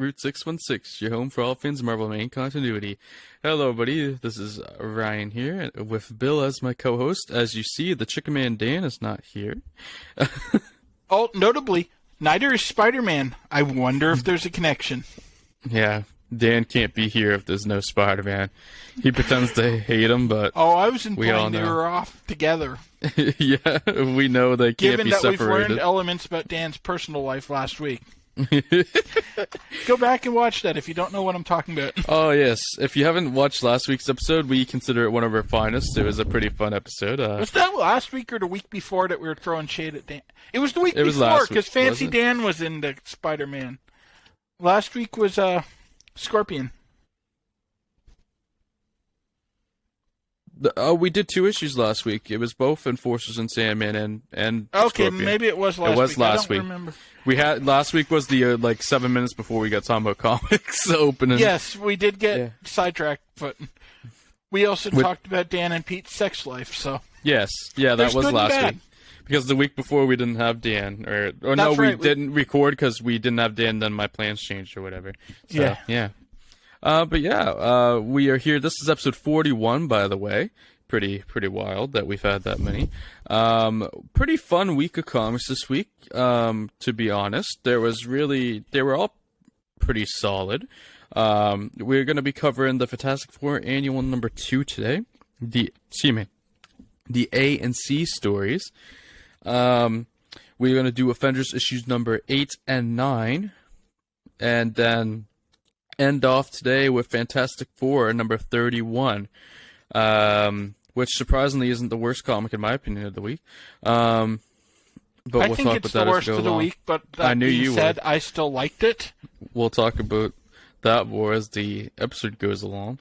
Route 616, your home for all things Marvel main continuity. Hello, buddy. This is Ryan here, with Bill as my co-host. As you see, the Chicken Man Dan is not here. Oh, notably, neither is Spider-Man. I wonder if there's a connection. Yeah, Dan can't be here if there's no Spider-Man. He pretends to hate him, but Oh, I was we all implying they know. were off together. Yeah, we know they can't Given be that we've separated. learned elements about Dan's personal life last week. Go back and watch that if you don't know what I'm talking about. Oh, yes. If you haven't watched last week's episode, we consider it one of our finest. It was a pretty fun episode. Was that last week or the week before that we were throwing shade at Dan? It was the week It was before, last because week, Fancy wasn't it? Dan was in the Spider-Man. Last week was Scorpion. We did 2 issues last week. It was both Enforcers and Sandman and Okay, Scorpion. maybe it was last week. It was last I don't week. remember. We had last week was the 7 minutes before we got talking about comics opening. Yes, we did get sidetracked, but we also talked about Dan and Pete's sex life, so... Yes, yeah, that There's was good and last bad. week. Because the week before we didn't have Dan, or no, That's we right, we- didn't record because we didn't have Dan. Then my plans changed or whatever. So, Yeah. we are here. This is episode 41, by the way. Pretty wild that we've had that many. Pretty fun week of comics this week. To be honest, they were all pretty solid. We're going to be covering the Fantastic Four Annual number 2 today. The A and C stories. We're going to do Avengers issues number 8 and 9. And then end off today with Fantastic Four number 31. Which surprisingly isn't the worst comic in my opinion of the week. But I we'll think talk it's about the that worst as we go of the along. week, but I that knew being you said, would. I still liked it. We'll talk about that more as the episode goes along.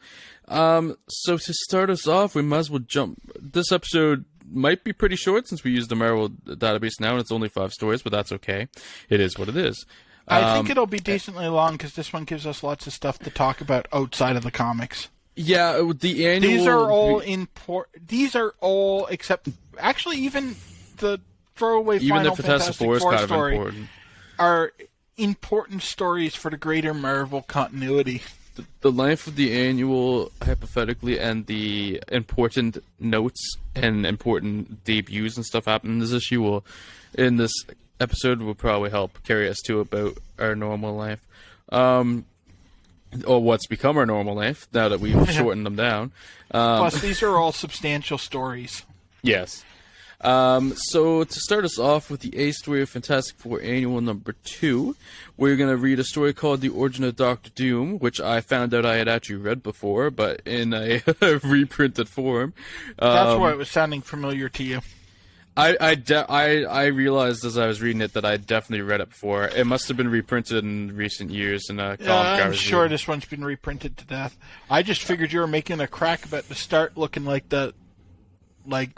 So to start us off, we might as well jump. This episode might be pretty short since we use the Marvel database now, and it's only 5 stories, but that's okay. It is what it is. I think it'll be decently long because this one gives us lots of stuff to talk about outside of the comics. Yeah, the annual. These are all except actually even the throwaway even final the Fantastic Four is kind of story important. are important stories for the greater Marvel continuity. The length of the annual, hypothetically, and the important notes and important debuts and stuff happening in this issue in this episode will probably help carry us to about our normal life. Or what's become our normal life, now that we've shortened them down. Plus, these are all substantial stories. Yes. So to start us off with the A story of Fantastic Four Annual number 2, we're going to read a story called The Origin of Doctor Doom, which I found out I had actually read before, but in a reprinted form. That's why it was sounding familiar to you. I realized as I was reading it that I definitely read it before. It must have been reprinted in recent years in a comic I I'm was sure reading. this one's been reprinted to death. I just figured you were making a crack about the start looking like the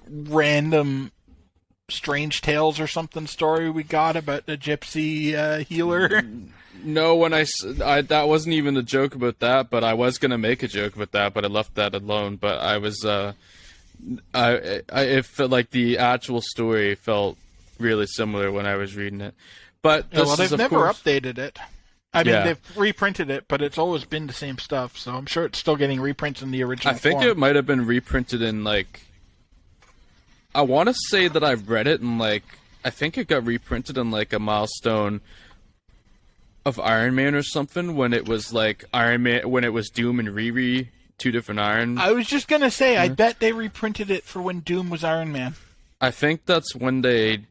random Strange Tales or something story we got about the gypsy healer. No, when I that wasn't even a joke about that, but I was gonna make a joke about that, but I left that alone. But I was, it felt like the actual story felt really similar when I was reading it. But Yeah, this well, is, they've of never course, updated it. I mean, Yeah. they've reprinted it, but it's always been the same stuff, so I'm sure it's still getting reprints in the original I think form. it might have been reprinted in I want to say that I've read it in I think it got reprinted in a milestone of Iron Man or something when it was Iron Man, when it was Doom and Riri, 2 different Iron. I was just going to say, I bet they reprinted it for when Doom was Iron Man. I think that's when they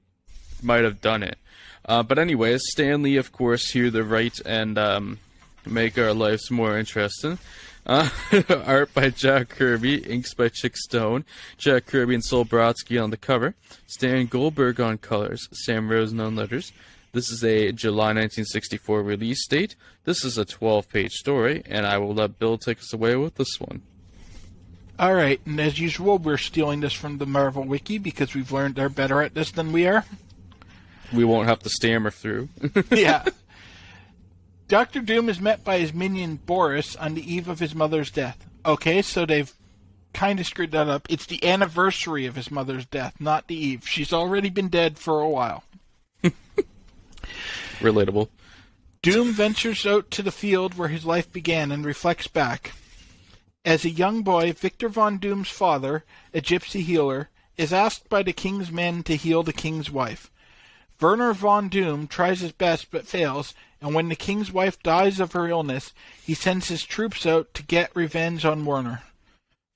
might have done it. But anyways, Stan Lee, of course, here to write and make our lives more interesting. Art by Jack Kirby, inks by Chick Stone, Jack Kirby and Sol Brodsky on the cover, Stan Goldberg on colors, Sam Rosen on letters. This is a July 1964 release date. This is a 12-page story, and I will let Bill take us away with this one. All right, and as usual, we're stealing this from the Marvel Wiki because we've learned they're better at this than we are. We won't have to stammer through. Yeah. Dr. Doom is met by his minion Boris on the eve of his mother's death. Okay, so they've kind of screwed that up. It's the anniversary of his mother's death, not the eve. She's already been dead for a while. Relatable. Doom ventures out to the field where his life began and reflects back. As a young boy, Victor Von Doom's father, a gypsy healer, is asked by the king's men to heal the king's wife. Werner Von Doom tries his best but fails, and when the king's wife dies of her illness, he sends his troops out to get revenge on Werner.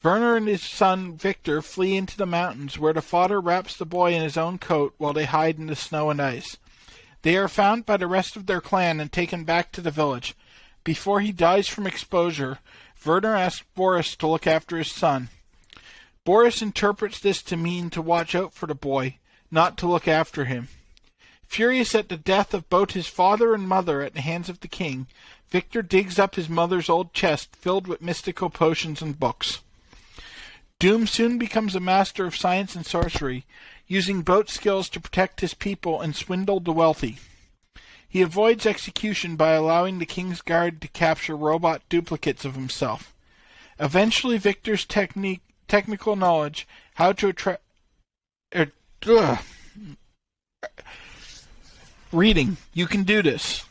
Werner and his son Victor flee into the mountains, where the father wraps the boy in his own coat while they hide in the snow and ice. They are found by the rest of their clan and taken back to the village. Before he dies from exposure, Werner asks Boris to look after his son. Boris interprets this to mean to watch out for the boy, not to look after him. Furious at the death of both his father and mother at the hands of the king, Victor digs up his mother's old chest filled with mystical potions and books. Doom soon becomes a master of science and sorcery, using both skills to protect his people and swindle the wealthy. He avoids execution by allowing the king's guard to capture robot duplicates of himself. Eventually, Victor's technical knowledge, how to attract... Reading. You can do this.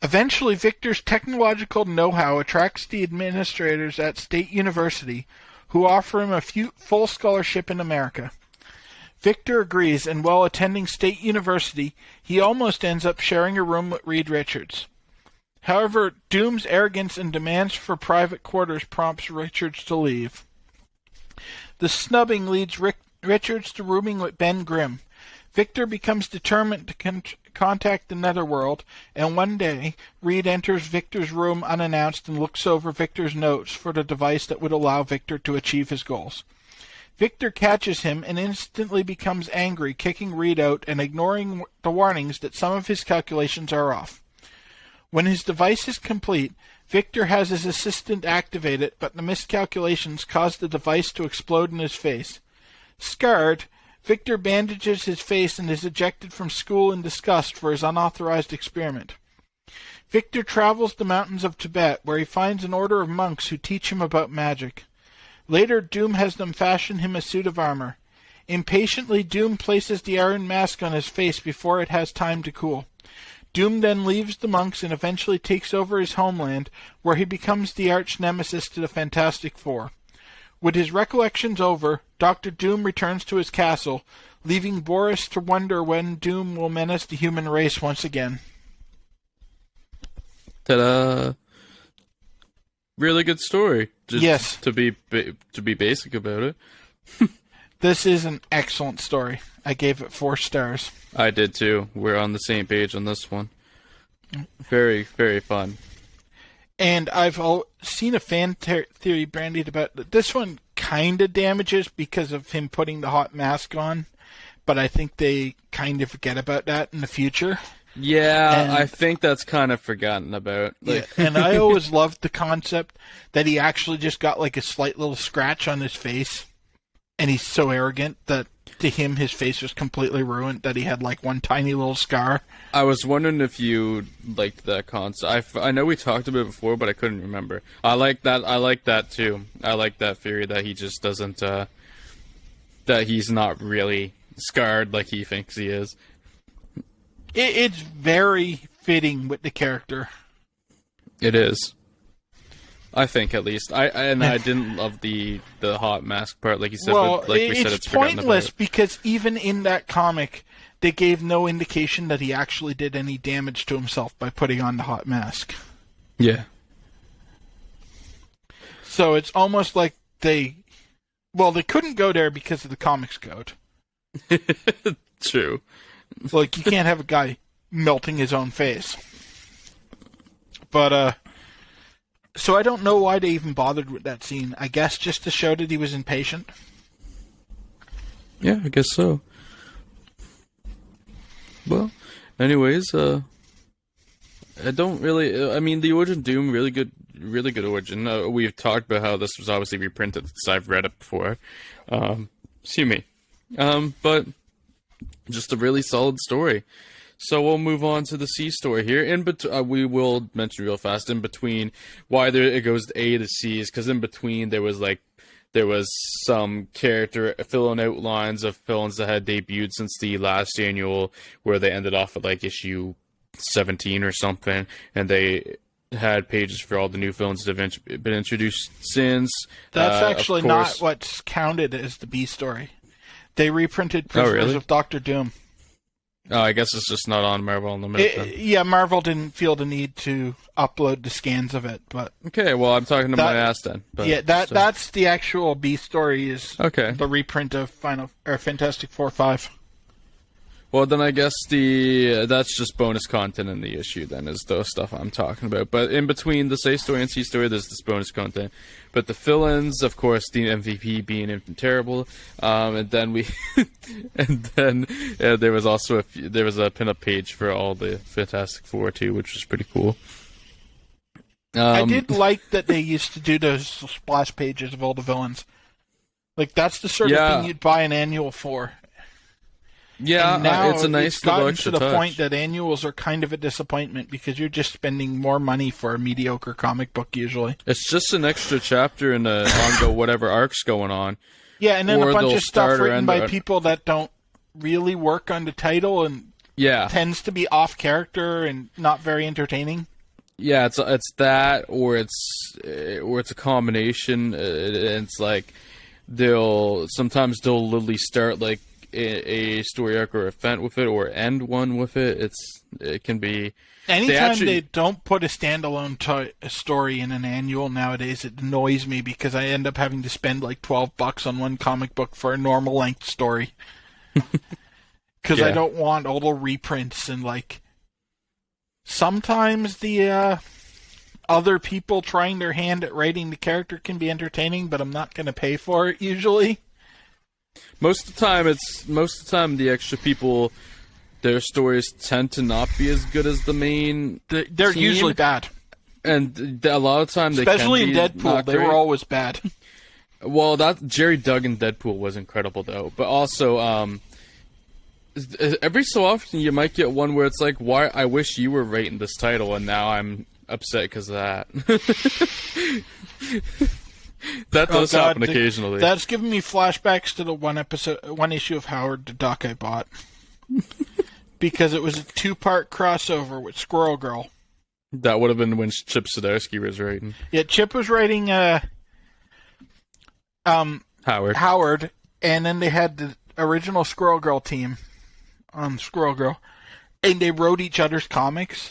Eventually, Victor's technological know-how attracts the administrators at State University, who offer him a full scholarship in America. Victor agrees, and while attending State University, he almost ends up sharing a room with Reed Richards. However, Doom's arrogance and demands for private quarters prompts Richards to leave. The snubbing leads Richards to rooming with Ben Grimm. Victor becomes determined to contact the Netherworld, and one day, Reed enters Victor's room unannounced and looks over Victor's notes for the device that would allow Victor to achieve his goals. Victor catches him and instantly becomes angry, kicking Reed out and ignoring the warnings that some of his calculations are off. When his device is complete, Victor has his assistant activate it, but the miscalculations cause the device to explode in his face. Scarred, Victor bandages his face and is ejected from school in disgust for his unauthorized experiment. Victor travels the mountains of Tibet, where he finds an order of monks who teach him about magic. Later, Doom has them fashion him a suit of armor. Impatiently, Doom places the iron mask on his face before it has time to cool. Doom then leaves the monks and eventually takes over his homeland, where he becomes the arch-nemesis to the Fantastic Four. With his recollections over, Dr. Doom returns to his castle, leaving Boris to wonder when Doom will menace the human race once again. Ta-da! Really good story. Just yes. To be basic about it. This is an excellent story. I gave it 4 stars. I did too. We're on the same page on this one. Very, very fun. And I've seen a fan theory bandied about that. This one kind of damages because of him putting the hot mask on, but I think they kind of forget about that in the future. Yeah, and, I think that's kind of forgotten about. Yeah, and I always loved the concept that he actually just got like a slight little scratch on his face, and he's so arrogant that to him his face was completely ruined, that he had like one tiny little scar. I was wondering if you liked that concept. I know we talked about it before, but I couldn't remember. I like that. I like that too. I like that theory that he just doesn't, that he's not really scarred like he thinks he is. It's very fitting with the character. It is. I think, at least. I didn't love the hot mask part, like you said. Well, but like we said, it's pointless because even in that comic, they gave no indication that he actually did any damage to himself by putting on the hot mask. Yeah. So it's almost like they couldn't go there because of the comics code. True. Like, you can't have a guy melting his own face. But, so I don't know why they even bothered with that scene. I guess just to show that he was impatient. Yeah, I guess so. Well, anyways, I don't really... I mean, the origin Doom, really good origin. We've talked about how this was obviously reprinted, so I've read it before. Excuse me. But... just a really solid story. So we'll move on to the C story here. We will mention real fast in between why it goes A to C is because in between there was some character filling out lines of villains that had debuted since the last annual, where they ended off with like issue 17 or something, and they had pages for all the new villains that have been introduced since. That's Of actually course- not what's counted as the B story. They reprinted Prisoners really? of Doctor Doom. Oh, I guess it's just not on Marvel Unlimited. then. Yeah, Marvel didn't feel the need to upload the scans of it, but Okay, well, I'm talking to my ass then. But yeah, that's the actual B story. Is okay. the reprint of Fantastic Four 5. Well, then I guess that's just bonus content in the issue. Then is the stuff I'm talking about. But in between the A story and C story, there's this bonus content. But the fill-ins, of course, the MVP being Infant Terrible, and then there was also there was a pinup page for all the Fantastic Four too, which was pretty cool. I did like that they used to do those splash pages of all the villains. Like that's the sort of thing you'd buy an annual for. Yeah, and now it's a nice gotten little to extra the touch. point that annuals are kind of a disappointment because you're just spending more money for a mediocre comic book usually. It's just an extra chapter in the ongoing whatever arc's going on. Yeah, and then Or a bunch they'll of stuff start or written end by it. people that don't really work on the title and Yeah, tends to be off character and not very entertaining. yeah, it's that, or it's a combination. It's like sometimes they'll literally start like a story arc or event with it, or end one with it. It can be. Anytime they don't put a standalone story in an annual nowadays, it annoys me because I end up having to spend like $12 on one comic book for a normal length story. Because I don't want all the reprints and like. Sometimes the other people trying their hand at writing the character can be entertaining, but I'm not going to pay for it usually. Most of the time the extra people, their stories tend to not be as good as the main. They're team. usually bad. And a lot of time they Especially can in be Deadpool, not they great. were always bad. Well, that Jerry Duggan Deadpool was incredible though, but also every so often you might get one where it's like, why I wish you were writing this title, and now I'm upset because of that. That does happen occasionally. That's giving me flashbacks to the one issue of Howard the Duck I bought. Because it was a 2-part crossover with Squirrel Girl. That would have been when Chip Zdarsky was writing. Yeah, Chip was writing Howard, and then they had the original Squirrel Girl team on Squirrel Girl, and they wrote each other's comics.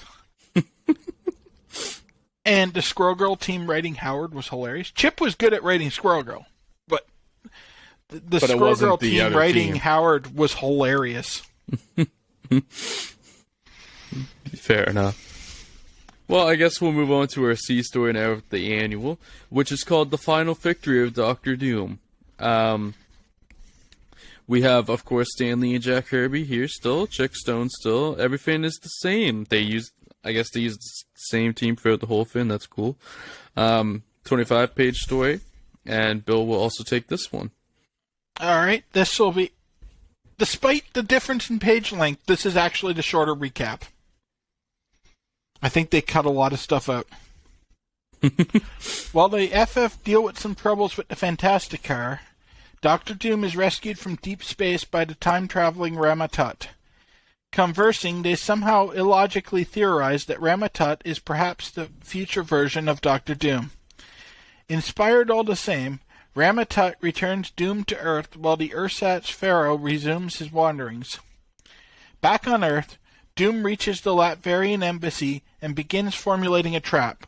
And the Squirrel Girl team writing Howard was hilarious. Chip was good at writing Squirrel Girl, but the Squirrel Girl team writing Howard was hilarious. Fair enough. Well, I guess we'll move on to our C story now with the annual, which is called The Final Victory of Doctor Doom. We have, of course, Stan Lee and Jack Kirby here still, Chick Stone still. Everything is the same. They used the same team throughout the whole thing. That's cool. 25-page story, and Bill will also take this one. All right, this will be... Despite the difference in page length, this is actually the shorter recap. I think they cut a lot of stuff out. While the FF deal with some troubles with the Fantastic Car, Doctor Doom is rescued from deep space by the time-traveling Ramatut. Conversing, they somehow illogically theorize that Ramatut is perhaps the future version of Doctor Doom. Inspired all the same, Ramatut returns Doom to Earth while the ersatz Pharaoh resumes his wanderings. Back on Earth, Doom reaches the Latverian embassy and begins formulating a trap.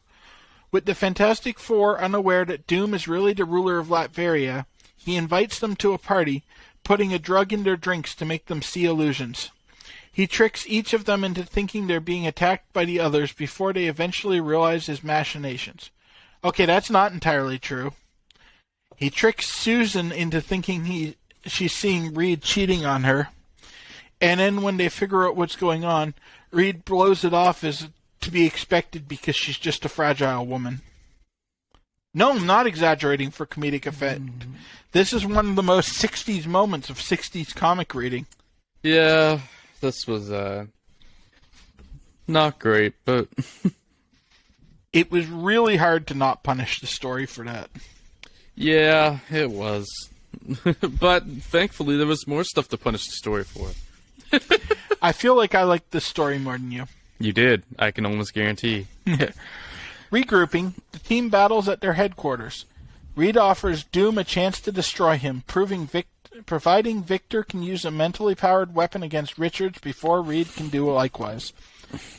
With the Fantastic Four unaware that Doom is really the ruler of Latveria, he invites them to a party, putting a drug in their drinks to make them see illusions. He tricks each of them into thinking they're being attacked by the others before they eventually realize his machinations. Okay, that's not entirely true. He tricks Susan into thinking she's seeing Reed cheating on her. And then when they figure out what's going on, Reed blows it off as to be expected because she's just a fragile woman. No, I'm not exaggerating for comedic effect. This is one of the most 60s moments of 60s comic reading. Yeah, this was not great, but... It was really hard to not punish the story for that. Yeah, it was. But thankfully there was more stuff to punish the story for. I feel like I liked this story more than you. You did. I can almost guarantee. Regrouping, the team battles at their headquarters. Reed offers Doom a chance to destroy him, providing Victor can use a mentally powered weapon against Richards before Reed can do likewise.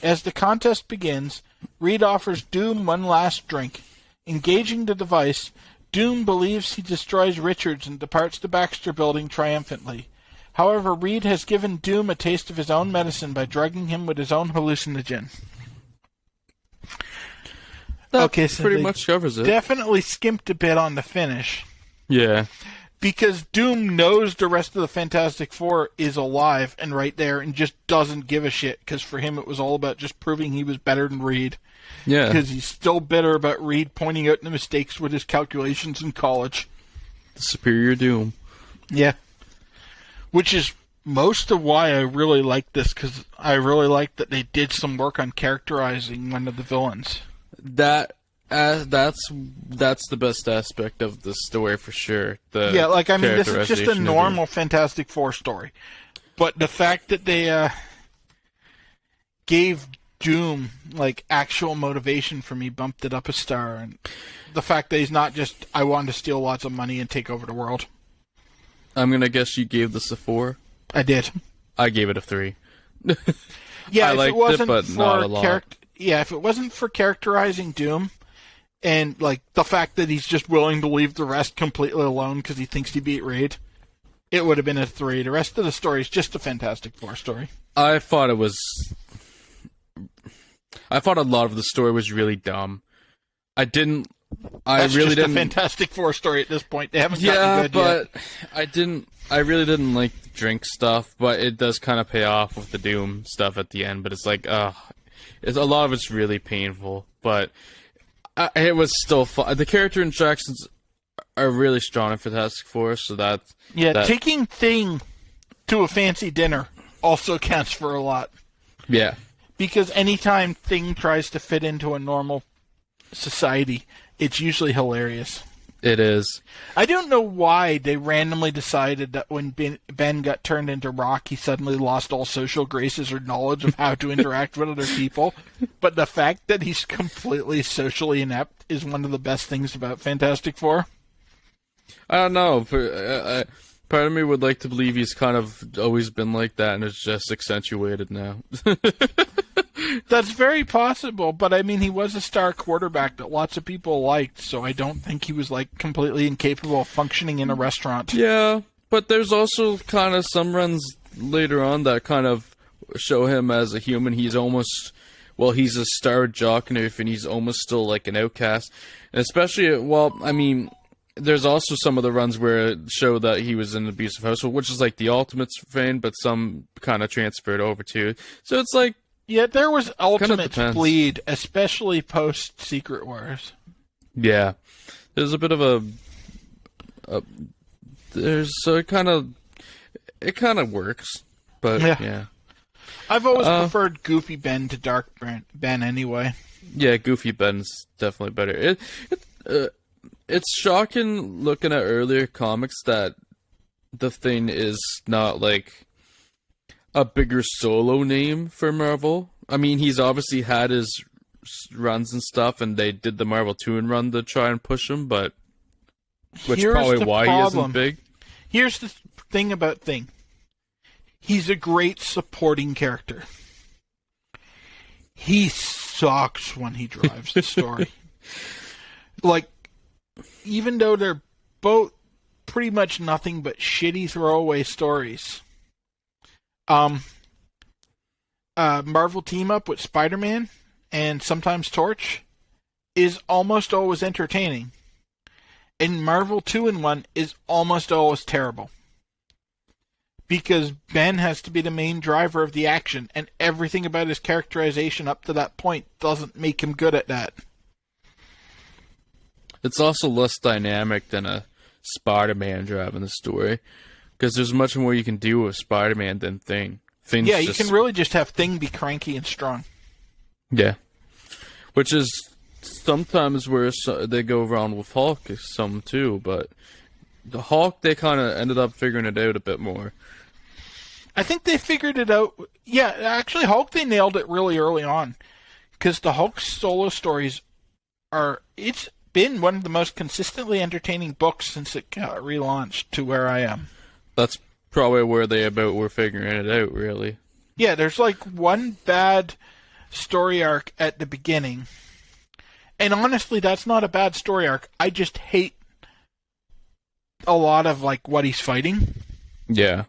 As the contest begins, Reed offers Doom one last drink. Engaging the device, Doom believes he destroys Richards and departs the Baxter building triumphantly. However, Reed has given Doom a taste of his own medicine by drugging him with his own hallucinogen. That pretty much covers it. Definitely skimped a bit on the finish. Yeah. Because Doom knows the rest of the Fantastic Four is alive and right there and just doesn't give a shit, because for him it was all about just proving he was better than Reed. Yeah. Because he's still bitter about Reed pointing out the mistakes with his calculations in college. The superior Doom. Yeah. Which is most of why I really like this, because I really like that they did some work on characterizing one of the villains. That's the best aspect of the story for sure. This is just a normal Fantastic Four story, but the fact that they gave Doom actual motivation for me bumped it up a star, and the fact that he's not just I want to steal lots of money and take over the world. I'm gonna guess you gave this a 4. I did. I gave it a 3. Yeah, I liked it, but not a lot. Yeah, if it wasn't for characterizing Doom, and the fact that he's just willing to leave the rest completely alone because he thinks he beat Reed, it would have been a 3. The rest of the story is just a Fantastic Four story. I thought a lot of the story was really dumb. That's just a Fantastic Four story at this point. They haven't gotten good yet. I really didn't like the drink stuff, but it does kind of pay off with the Doom stuff at the end. But it's a lot of it's really painful, but it was still fun. The character interactions are really strong in Fantastic Four, so taking Thing to a fancy dinner also counts for a lot. Yeah. Because anytime Thing tries to fit into a normal society, it's usually hilarious. It is. I don't know why they randomly decided that when Ben got turned into Rock, he suddenly lost all social graces or knowledge of how to interact with other people. But the fact that he's completely socially inept is one of the best things about Fantastic Four. I don't know. Part of me would like to believe he's kind of always been like that, and it's just accentuated now. That's very possible, but I mean, he was a star quarterback that lots of people liked, so I don't think he was completely incapable of functioning in a restaurant. Yeah, but there's also kind of some runs later on that kind of show him as a human. He's a star jock and everything. He's almost still an outcast, and especially, there's also some of the runs where it show that he was in an abusive household, which is the Ultimates vein, but some kind of transferred over to it. So it's yeah, there was Ultimate bleed, especially post Secret Wars. Yeah, there's a bit of it kind of works, but yeah. I've always preferred Goofy Ben to Dark Ben anyway. Yeah, Goofy Ben's definitely better. It's shocking looking at earlier comics that the Thing is not a bigger solo name for Marvel. I mean, he's obviously had his runs and stuff, and they did the Marvel 2 run to try and push him, but which is probably why he isn't big. Here's the thing about Thing. He's a great supporting character. He sucks when he drives the story. Even though they're both pretty much nothing but shitty throwaway stories. Marvel team up with Spider-Man and sometimes Torch is almost always entertaining. And Marvel 2-in-1 is almost always terrible. Because Ben has to be the main driver of the action, and everything about his characterization up to that point doesn't make him good at that. It's also less dynamic than a Spider-Man driving the story, because there's much more you can do with Spider-Man than Thing. Yeah, you can really just have Thing be cranky and strong. Yeah. Which is sometimes where they go around with Hulk some too, but the Hulk, they kind of ended up figuring it out a bit more. I think they figured it out. Yeah, actually, Hulk, they nailed it really early on. Because the Hulk solo stories it's been one of the most consistently entertaining books since it got relaunched to where I am. That's probably where they about were figuring it out, really. Yeah, there's like one bad story arc at the beginning. And honestly, that's not a bad story arc. I just hate a lot of like what he's fighting. Yeah.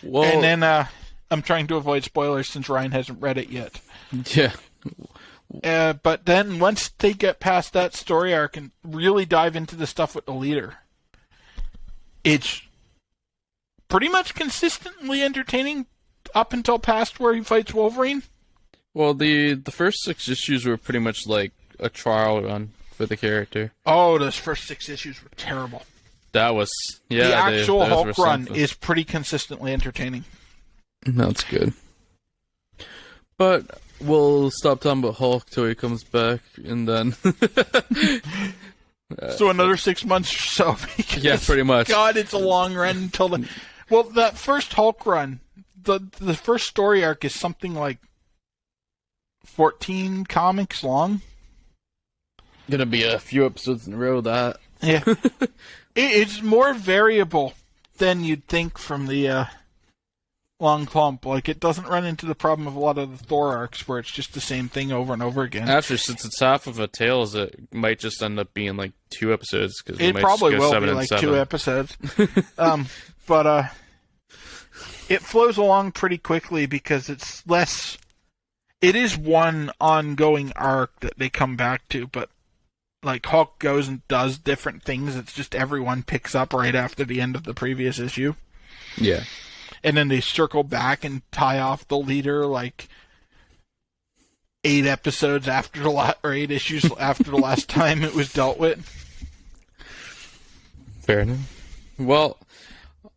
Well, and then I'm trying to avoid spoilers since Ryan hasn't read it yet. Yeah. But then once they get past that story arc and really dive into the stuff with the leader, it's pretty much consistently entertaining up until past where he fights Wolverine. Well, the first 6 issues were pretty much like a trial run for the character. Oh, those first 6 issues were terrible. That was, yeah. The actual Hulk run something. is pretty consistently entertaining. That's good. But we'll stop talking about Hulk till he comes back, and then... So another 6 months or so. Yeah, pretty much. God, it's a long run until the... Well, that first Hulk run, the first story arc is something like 14 comics long. Gonna be a few episodes in a row, that. Yeah. It's more variable than you'd think from the long clump. Like, it doesn't run into the problem of a lot of the Thor arcs where it's just the same thing over and over again. Actually, since it's half of a Tales, it might just end up being like 2 episodes. Cause it probably will be like 2 episodes. But it flows along pretty quickly because it's less... It is one ongoing arc that they come back to, but like Hulk goes and does different things. It's just everyone picks up right after the end of the previous issue. Yeah. And then they circle back and tie off the leader like 8 episodes after or 8 issues after the last time it was dealt with. Fair enough. Well,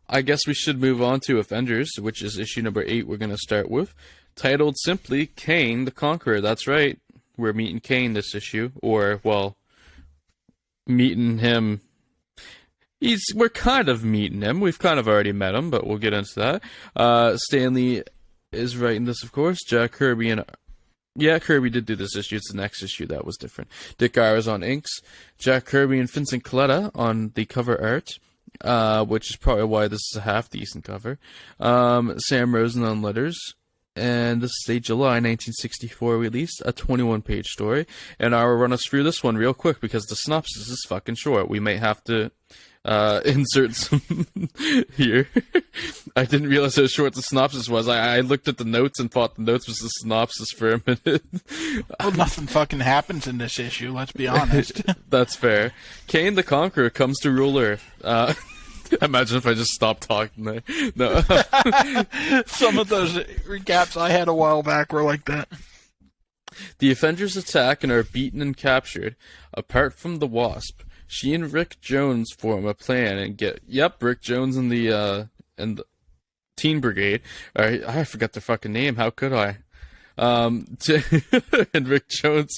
I guess we should move on to Avengers, which is issue number 8 we're going to start with. Titled simply Kang the Conqueror. That's right. We're meeting Kang this issue. Or, well, meeting him. We're kind of meeting him. We've kind of already met him, but we'll get into that. Stanley is writing this, of course. Jack Kirby and... Yeah, Kirby did do this issue. It's the next issue that was different. Dick Ayers on inks. Jack Kirby and Vincent Coletta on the cover art. Which is probably why this is a half-decent cover. Sam Rosen on letters. And this is a July 1964 release, a 21-page story. And I will run us through this one real quick because the synopsis is fucking short. We may have to insert some here. I didn't realize how short the synopsis was. I looked at the notes and thought the notes was the synopsis for a minute. Well, nothing fucking happens in this issue, let's be honest. That's fair. Kang the Conqueror comes to rule Earth. Imagine if I just stopped talking there. No. Some of those recaps I had a while back were like that. The Avengers attack and are beaten and captured. Apart from the Wasp, she and Rick Jones form a plan and get... Yep, Rick Jones and the Teen Brigade. I forgot their fucking name. How could I? And Rick Jones,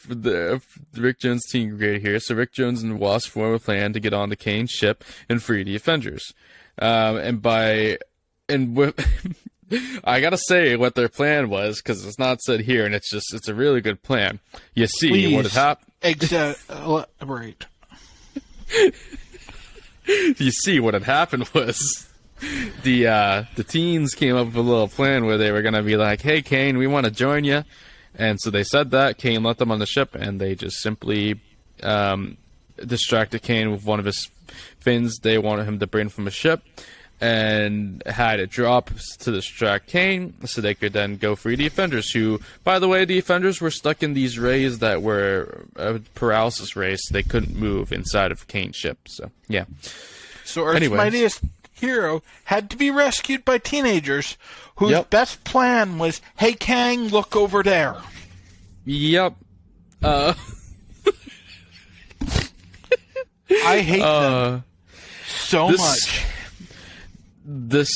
the Rick Jones Teen Brigade here. So Rick Jones and Wasp form a plan to get onto Kane's ship and free the Avengers. I gotta say what their plan was because it's not said here, and it's a really good plan. You see, Please, what had happened? Elaborate. You see, what had happened was the teens came up with a little plan where they were gonna be like, "Hey, Kane, we want to join you," and so they said that. Kane let them on the ship, and they just simply distracted Kane with one of his fins. They wanted him to bring from a ship, and had it drop to distract Kane, so they could then go free the Avengers. Who, by the way, the Avengers were stuck in these rays that were paralysis rays. So they couldn't move inside of Kane's ship. So yeah. So Earth's mightiest hero had to be rescued by teenagers whose best plan was, "Hey, Kang, look over there." Yep. I hate them so much. This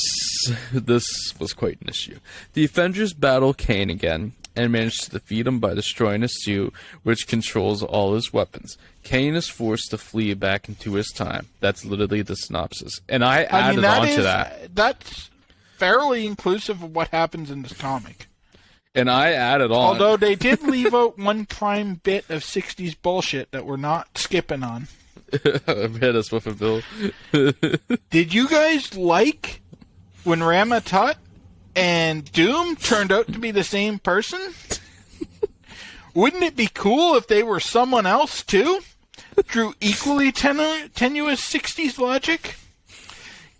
was quite an issue. The Avengers battle Kane again and manage to defeat him by destroying a suit which controls all his weapons. Kane is forced to flee back into his time. That's literally the synopsis. And I added on to that. fairly inclusive of what happens in this comic. And I added on. Although they did leave out one prime bit of 60s bullshit that we're not skipping on. Hit us with a bill. Did you guys like when Ramatut and Doom turned out to be the same person? Wouldn't it be cool if they were someone else, too? Through equally tenuous 60s logic?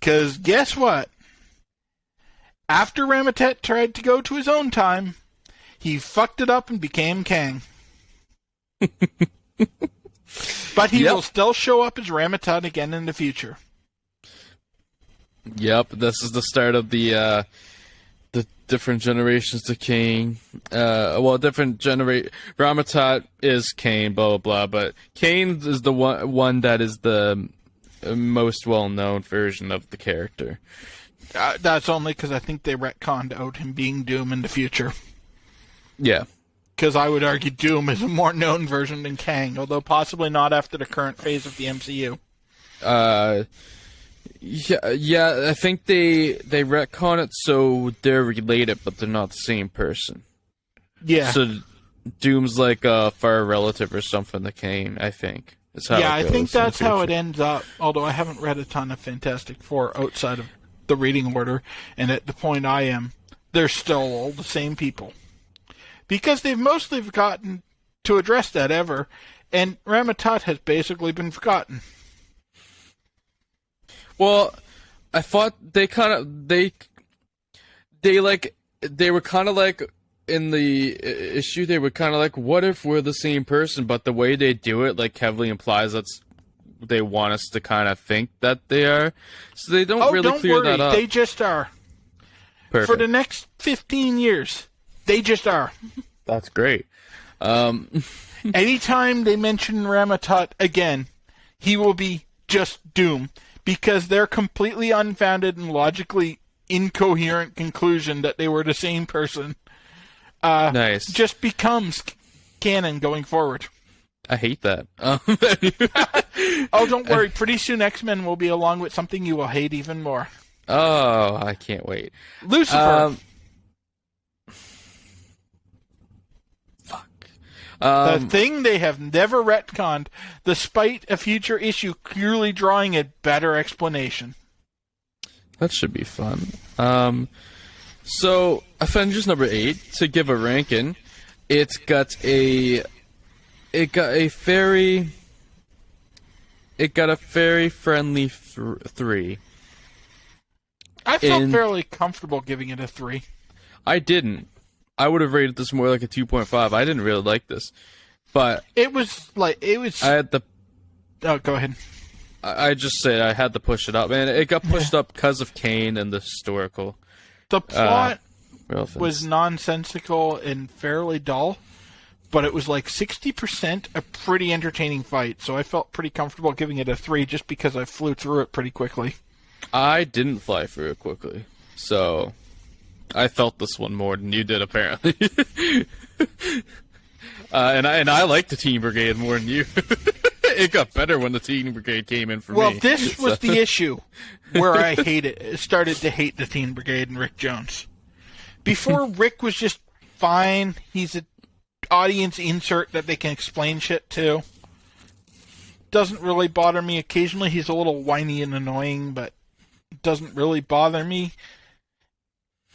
Because guess what? After Ramatut tried to go to his own time, he fucked it up and became Kang. But he will still show up as Ramatut again in the future. Yep, this is the start of the different generations to Kang. Ramatut is Kane, blah blah blah. But Kane is the one that is the most well-known version of the character. That's only because I think they retconned out him being Doom in the future. Yeah. Because I would argue Doom is a more known version than Kang, although possibly not after the current phase of the MCU. Yeah, I think they retcon it so they're related, but they're not the same person. Yeah. So Doom's like a far relative or something to Kane, I think. Is how Yeah, it I think goes that's how it ends up, although I haven't read a ton of Fantastic Four outside of the reading order, and at the point I am, they're still all the same people. Because they've mostly forgotten to address that ever, and Ramatut has basically been forgotten. Well, I thought they were kind of like in the issue, they were kind of like, what if we're the same person? But the way they do it, like, heavily implies they want us to kind of think that they are. So they don't really clear that up. They just are. Perfect. For the next 15 years, they just are. That's great. Anytime they mention Ramatut again, he will be just Doom. Because their completely unfounded and logically incoherent conclusion that they were the same person nice. Just becomes canon going forward. I hate that. Oh, don't worry. Pretty soon X-Men will be along with something you will hate even more. Oh, I can't wait. Lucifer. The thing they have never retconned, despite a future issue clearly drawing a better explanation. That should be fun. So, Avengers number 8, to give a ranking, it got a very friendly 3. I felt fairly comfortable giving it a 3. I didn't. I would have rated this more like a 2.5. I didn't really like this, but it was. I had the. Oh, go ahead. I just said I had to push it up, and it got pushed up because of Kane and the historical. The plot relevance. was nonsensical and fairly dull, but it was like 60% a pretty entertaining fight. So I felt pretty comfortable giving it a 3, just because I flew through it pretty quickly. I didn't fly through it quickly, so. I felt this one more than you did, apparently. and I liked the Teen Brigade more than you. It got better when the Teen Brigade came in for me. Well, this was the issue where I started to hate the Teen Brigade and Rick Jones. Before, Rick was just fine. He's an audience insert that they can explain shit to. Doesn't really bother me. Occasionally he's a little whiny and annoying, but it doesn't really bother me.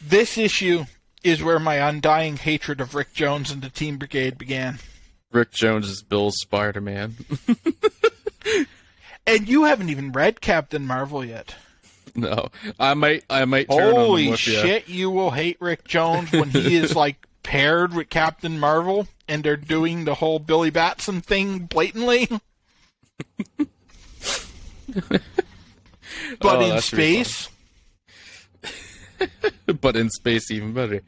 This issue is where my undying hatred of Rick Jones and the Teen Brigade began. Rick Jones is Bill's Spider-Man. And you haven't even read Captain Marvel yet. No, I might turn on them Holy with shit, you will hate Rick Jones when he is like paired with Captain Marvel and they're doing the whole Billy Batson thing blatantly. But in space. But in space, even better.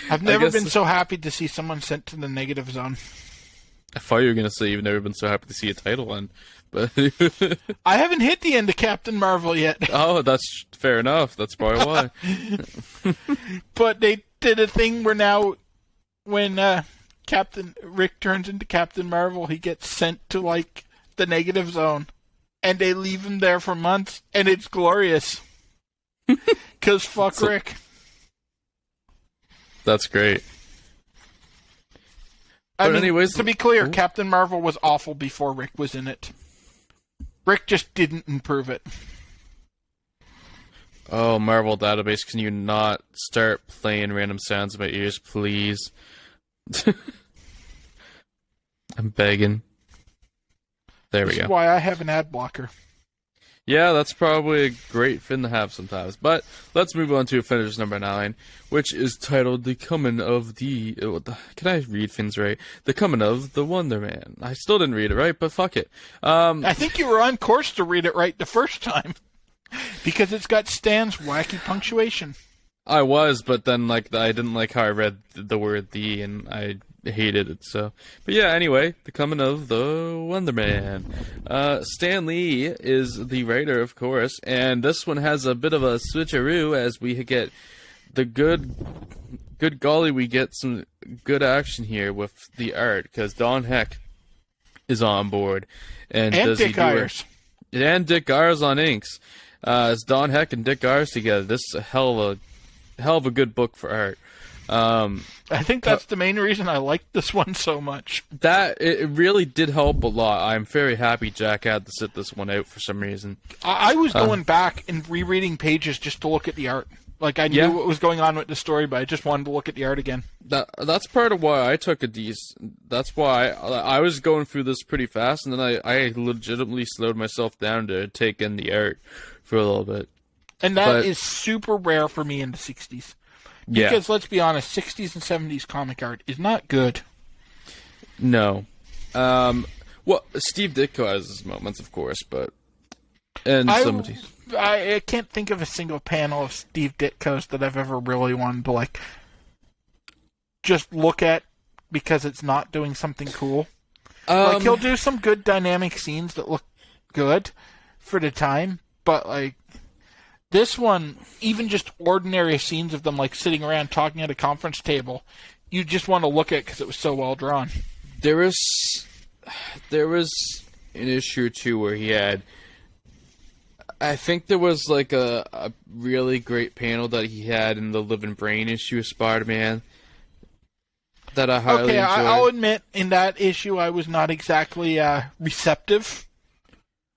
I've never been so happy to see someone sent to the negative zone. I thought you were going to say you've never been so happy to see a title on. But I haven't hit the end of Captain Marvel yet. Oh, that's fair enough. That's probably why. But they did a thing where now, when Captain Rick turns into Captain Marvel, he gets sent to, like, the negative zone. And they leave him there for months, and it's glorious. Because fuck Rick. That's great. I mean, anyways, to be clear, Captain Marvel was awful before Rick was in it. Rick just didn't improve it. Oh, Marvel Database, can you not start playing random sounds in my ears, please? I'm begging. There we go. This is why I have an ad blocker. Yeah, that's probably a great thing to have sometimes. But let's move on to Avengers number 9, which is titled The Coming of the... Can I read things right? The Coming of the Wonder Man. I still didn't read it right, but fuck it. I think you were on course to read it right the first time. Because it's got Stan's wacky punctuation. I was, but then I didn't like how I read the word "the," and I hated it. So, but yeah. Anyway, The Coming of the Wonder Man. Stan Lee is the writer, of course, and this one has a bit of a switcheroo as we get the good golly, we get some good action here with the art because Don Heck is on board, and Dick Ayers. And Dick Ayers on inks. It's Don Heck and Dick Ayers together. This is a hell of a good book for art. I think that's the main reason I liked this one so much. That it really did help a lot. I'm very happy Jack had to sit this one out for some reason. I was going back and rereading pages just to look at the art. Like I knew what was going on with the story, but I just wanted to look at the art again. That's part of why I took that's why I was going through this pretty fast, and then I legitimately slowed myself down to take in the art for a little bit. And that is super rare for me in the 60s. Because let's be honest, 60s and 70s comic art is not good. No. Well, Steve Ditko has his moments, of course, but... And I can't think of a single panel of Steve Ditko's that I've ever really wanted to, just look at because it's not doing something cool. He'll do some good dynamic scenes that look good for the time, but, this one, even just ordinary scenes of them, sitting around talking at a conference table, you just want to look at because it was so well drawn. There was an issue, too, where he had... I think there was, a really great panel that he had in the Living Brain issue of Spider-Man that I highly enjoyed. I'll admit, in that issue, I was not exactly receptive.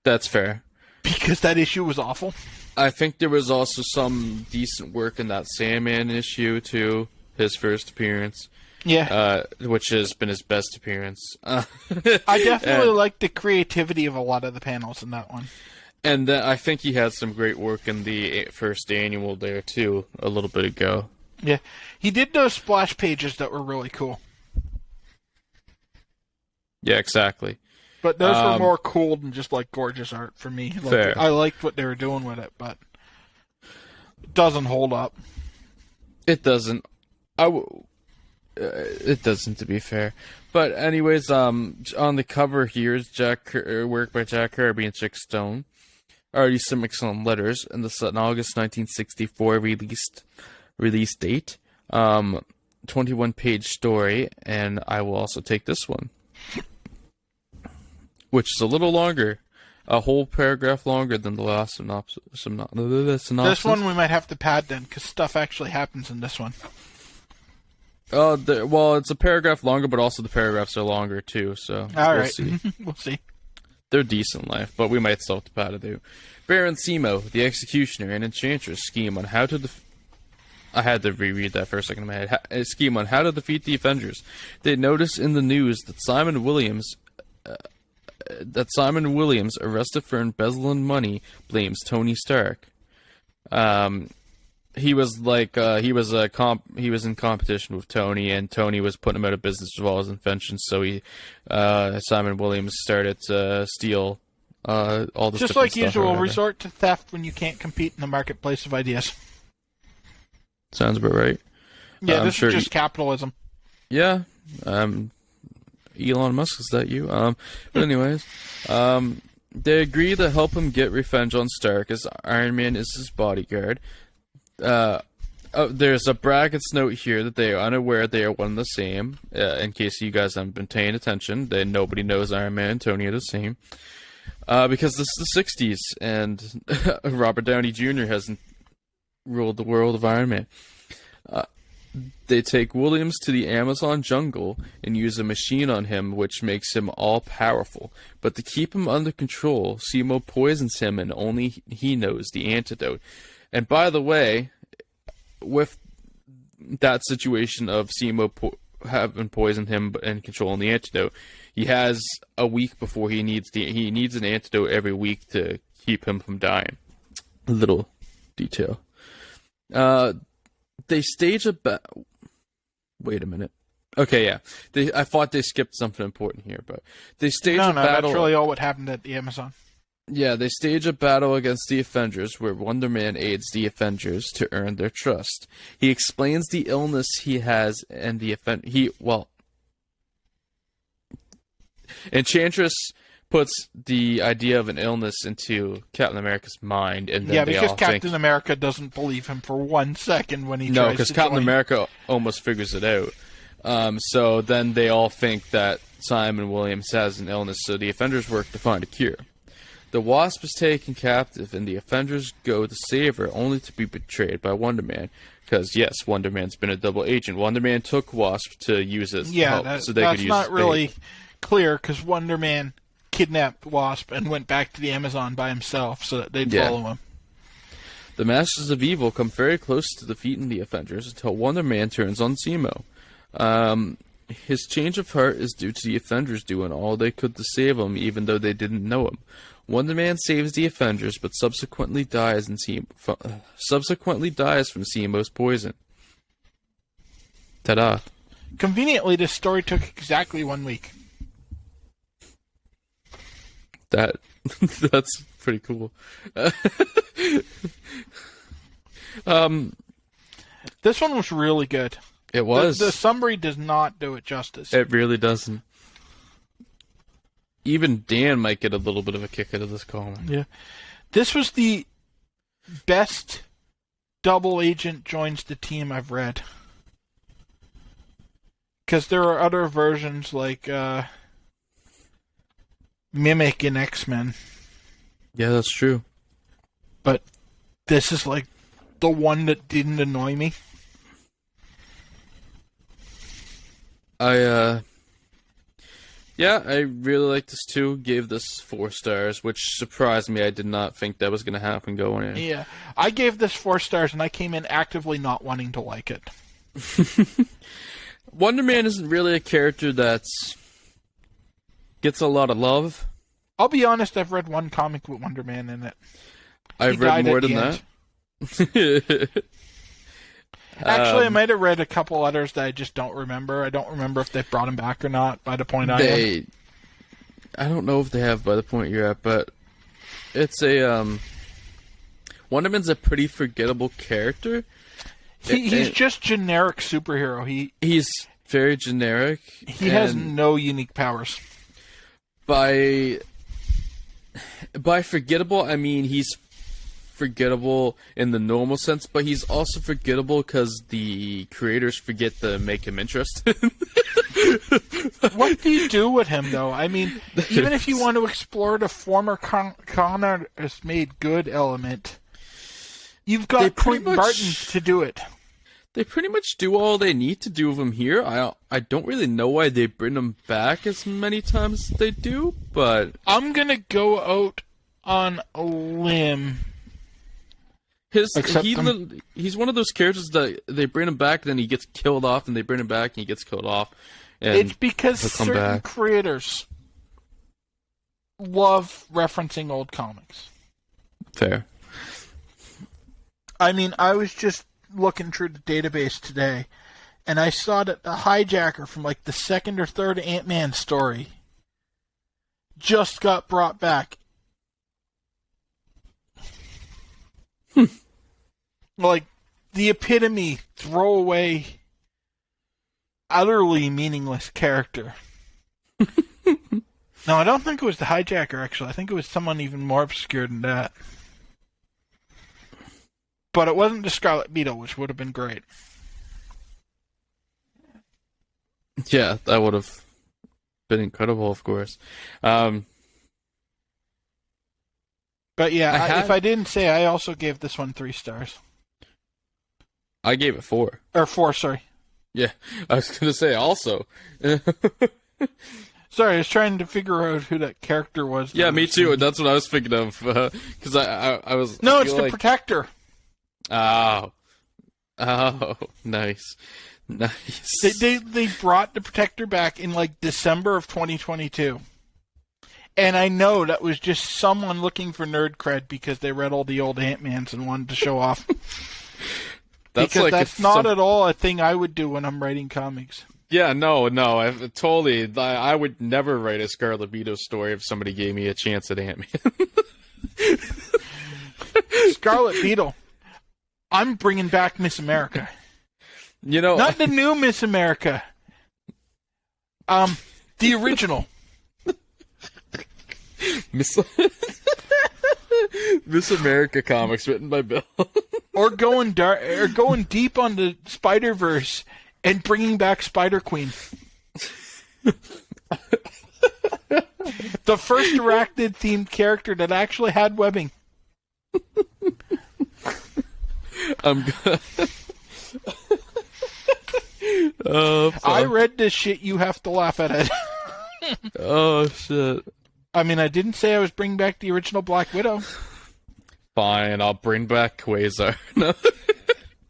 That's fair. Because that issue was awful. I think there was also some decent work in that Sandman issue, too. His first appearance. Yeah. Which has been his best appearance. I definitely like the creativity of a lot of the panels in that one. And then I think he had some great work in the first annual there, too, a little bit ago. Yeah. He did those splash pages that were really cool. Yeah, exactly. But those were more cool than just, gorgeous art for me. Fair. I liked what they were doing with it, but it doesn't hold up. It doesn't. It doesn't, to be fair. But anyways, on the cover here is work by Jack Kirby and Chick Stone. Already some excellent letters, and this is an August 1964 release date. 21-page story, and I will also take this one, which is a little longer, a whole paragraph longer than the last synopsis. This one we might have to pad then, because stuff actually happens in this one. Well, it's a paragraph longer, but also the paragraphs are longer too. So we'll see. We'll see. They're decent life, but we might still have to pad it do. Baron Zemo, the Executioner, and Enchantress scheme on how to. I had to reread that for a second in my head. A scheme on how to defeat the Avengers. They notice in the news that Simon Williams, arrested for embezzling money, blames Tony Stark. He was he was in competition with Tony, and Tony was putting him out of business with all his inventions. So Simon Williams started to steal all this. Just like usual, resort to theft when you can't compete in the marketplace of ideas. Sounds about right. Yeah, this is just capitalism. Yeah. Elon Musk, is that you? But anyways, they agree to help him get revenge on Stark as Iron Man is his bodyguard. There's a brackets note here that they are unaware they are one and the same. In case you guys haven't been paying attention, then nobody knows Iron Man and Tony are the same. Because this is the 60s, and Robert Downey Jr. hasn't ruled the world of Iron Man. They take Williams to the Amazon jungle and use a machine on him which makes him all-powerful. But to keep him under control, Zemo poisons him and only he knows the antidote. And by the way, with that situation of Zemo having poisoned him and controlling the antidote, he has a week before he needs an antidote every week to keep him from dying. A little detail. They stage a Wait a minute. Okay, yeah. I thought they skipped something important here, but they stage a battle. That's really all what happened at the Amazon. Yeah, they stage a battle against the Avengers where Wonder Man aids the Avengers to earn their trust. He explains the illness he has and Enchantress puts the idea of an illness into Captain America's mind, and then because Captain America doesn't believe him for 1 second when he tries to join. No, because Captain America almost figures it out. So then they all think that Simon Williams has an illness, so the Avengers work to find a cure. The Wasp is taken captive, and the Avengers go to save her, only to be betrayed by Wonder Man. Because, yes, Wonder Man's been a double agent. Wonder Man took Wasp to use as help, so they could use that's not really clear, because Wonder Man kidnapped Wasp and went back to the Amazon by himself so that they'd follow him. The Masters of Evil come very close to defeating the Avengers until Wonder Man turns on Zemo. His change of heart is due to the Avengers doing all they could to save him, even though they didn't know him. Wonder Man saves the Avengers, but subsequently dies from Zemo's poison. Ta-da. Conveniently, this story took exactly 1 week. That's pretty cool. This one was really good. It was. The summary does not do it justice. It really doesn't. Even Dan might get a little bit of a kick out of this comic. Yeah. This was the best double agent joins the team I've read. Because there are other versions like Mimic in X-Men. Yeah, that's true. But this is like the one that didn't annoy me. I really like this too. Gave this 4 stars, which surprised me. I did not think that was going to happen going in. Yeah, I gave this 4 stars, and I came in actively not wanting to like it. Wonder Man isn't really a character that gets a lot of love. I'll be honest, I've read one comic with Wonder Man in it. I've read more than that. Actually, I might have read a couple others that I just don't remember. I don't remember if they've brought him back or not by the point I am. I don't know if they have by the point you're at, but it's a Wonder Man's a pretty forgettable character. He's just generic superhero. He's very generic. He has no unique powers. By forgettable, I mean he's forgettable in the normal sense, but he's also forgettable because the creators forget to make him interesting. What do you do with him, though? I mean, even if you want to explore the former con artist made good element, you've got Clint Barton to do it. They pretty much do all they need to do with him here. I don't really know why they bring him back as many times as they do, but I'm gonna go out on a limb. He's one of those characters that they bring him back, then he gets killed off, and they bring him back, and he gets killed off. And it's because certain creators love referencing old comics. Fair. I mean, I was just looking through the database today, and I saw that the hijacker from like the second or third Ant-Man story just got brought back. Like, the epitome, throwaway, utterly meaningless character. No, I don't think it was the hijacker, actually. I think it was someone even more obscure than that. But it wasn't the Scarlet Beetle, which would have been great. Yeah, that would have been incredible, of course. But yeah, if I didn't say, I also gave this one 3 stars. I gave it 4. Or 4, sorry. Yeah, I was gonna say also. Sorry, I was trying to figure out who that character was. Yeah, me too. That's what I was thinking of. Because I was. No, it's the Protector. Oh. Oh, nice. Nice. They brought the Protector back in like December of 2022. And I know that was just someone looking for nerd cred because they read all the old Ant-Mans and wanted to show off. That's not at all a thing I would do when I'm writing comics. Yeah, no, I would never write a Scarlet Vito story if somebody gave me a chance at Ant-Man. Scarlet Beetle. I'm bringing back Miss America. You know, not the new Miss America. The original. Miss America comics written by Bill. or going deep on the Spider-Verse and bringing back Spider Queen. The first arachnid-themed character that actually had webbing. I'm good. I read this shit, you have to laugh at it. Oh, shit. I mean, I didn't say I was bringing back the original Black Widow. Fine, I'll bring back Quasar. No.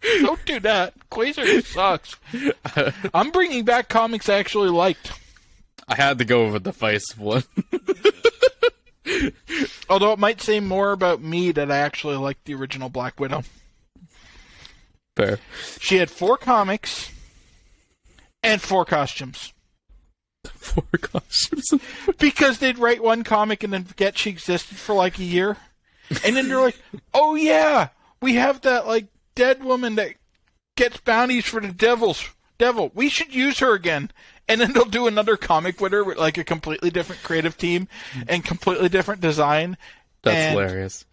Don't do that. Quasar sucks. I'm bringing back comics I actually liked. I had to go with the Feist one. Although it might say more about me that I actually liked the original Black Widow. Fair. She had 4 comics and 4 costumes. 4 costumes? Because they'd write one comic and then forget she existed for like a year. And then they're like, oh yeah, we have that like dead woman that gets bounties for the devil. We should use her again. And then they'll do another comic with her with like a completely different creative team and completely different design. That's hilarious.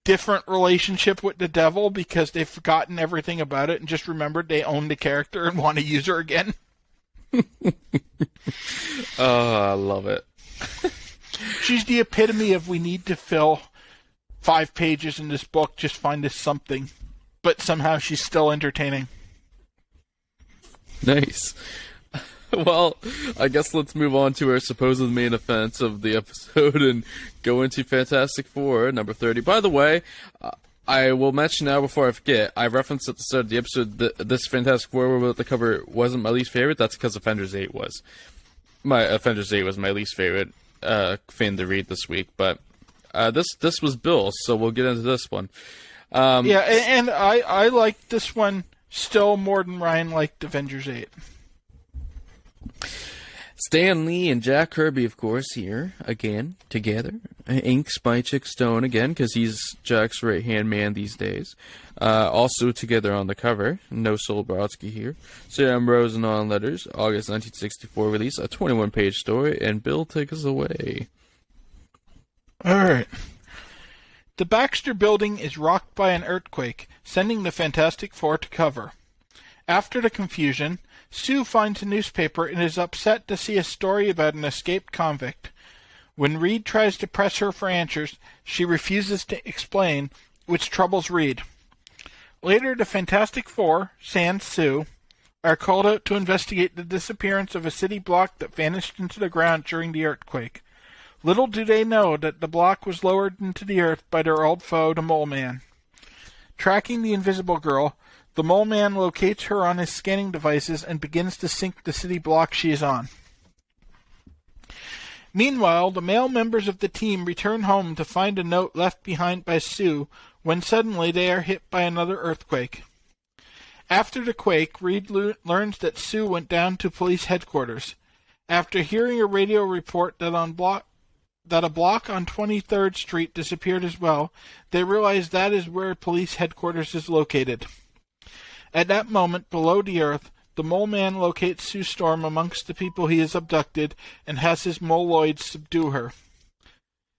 Different relationship with the devil because they've forgotten everything about it and just remembered they own the character and want to use her again. Oh, I love it. She's the epitome of we need to fill 5 pages in this book, just find us something. But somehow she's still entertaining. Nice. Well, I guess let's move on to our supposed main offense of the episode and go into Fantastic Four, number 30. By the way, I will mention now before I forget, I referenced at the start of the episode that this Fantastic Four with the cover wasn't my least favorite. That's because Avengers 8 was. Avengers 8 was my least favorite thing to read this week, but this was Bill's, so we'll get into this one. And I liked this one still more than Ryan liked Avengers 8. Stan Lee and Jack Kirby, of course, here again together. Inks by Chick Stone again, because he's Jack's right-hand man these days. Also together on the cover, no Sol Brodsky here. Sam Rosen on letters, August 1964 release, a 21-page story, and Bill, take us away. All right. The Baxter Building is rocked by an earthquake, sending the Fantastic Four to cover. After the confusion, Sue finds a newspaper and is upset to see a story about an escaped convict. When Reed tries to press her for answers, she refuses to explain, which troubles Reed. Later, the Fantastic Four, sans Sue, are called out to investigate the disappearance of a city block that vanished into the ground during the earthquake. Little do they know that the block was lowered into the earth by their old foe, the Mole Man. Tracking the Invisible Girl, the Mole Man locates her on his scanning devices and begins to sink the city block she is on. Meanwhile, the male members of the team return home to find a note left behind by Sue when suddenly they are hit by another earthquake. After the quake, Reed learns that Sue went down to police headquarters. After hearing a radio report that a block on 23rd Street disappeared as well, they realize that is where police headquarters is located. At that moment, below the earth, the Mole Man locates Sue Storm amongst the people he has abducted and has his moloids subdue her.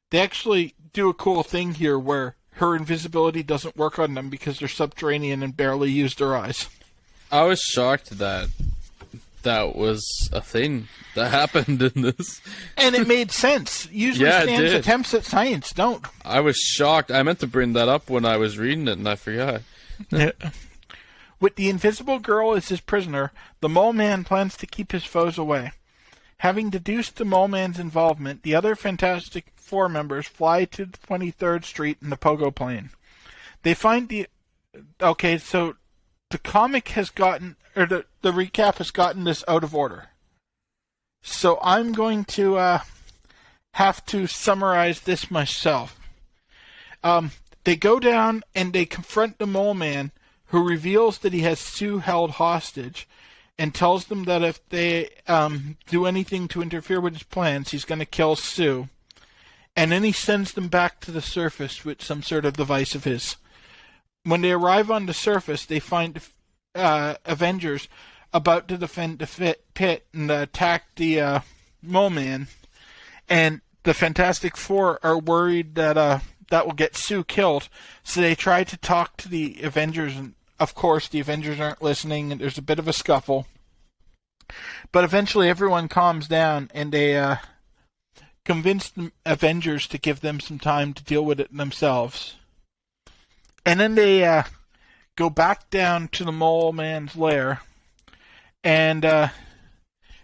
They actually do a cool thing here where her invisibility doesn't work on them because they're subterranean and barely use their eyes. I was shocked that was a thing that happened in this. And it made sense. Usually Stan's attempts at science don't. I was shocked. I meant to bring that up when I was reading it and I forgot. Yeah. With the Invisible Girl as his prisoner, the Mole Man plans to keep his foes away. Having deduced the Mole Man's involvement, the other Fantastic Four members fly to 23rd Street in the Pogo plane. They find the... Okay, so the comic has gotten... Or the recap has gotten this out of order. So I'm going to have to summarize this myself. They go down and they confront the Mole Man, who reveals that he has Sue held hostage and tells them that if they do anything to interfere with his plans, he's going to kill Sue. And then he sends them back to the surface with some sort of device of his. When they arrive on the surface, they find Avengers about to defend the pit and attack the Mole Man. And the Fantastic Four are worried that that will get Sue killed. So they try to talk to the Avengers, and of course the Avengers aren't listening, and there's a bit of a scuffle. But eventually everyone calms down, and they convince the Avengers to give them some time to deal with it themselves. And then they go back down to the Mole Man's lair, and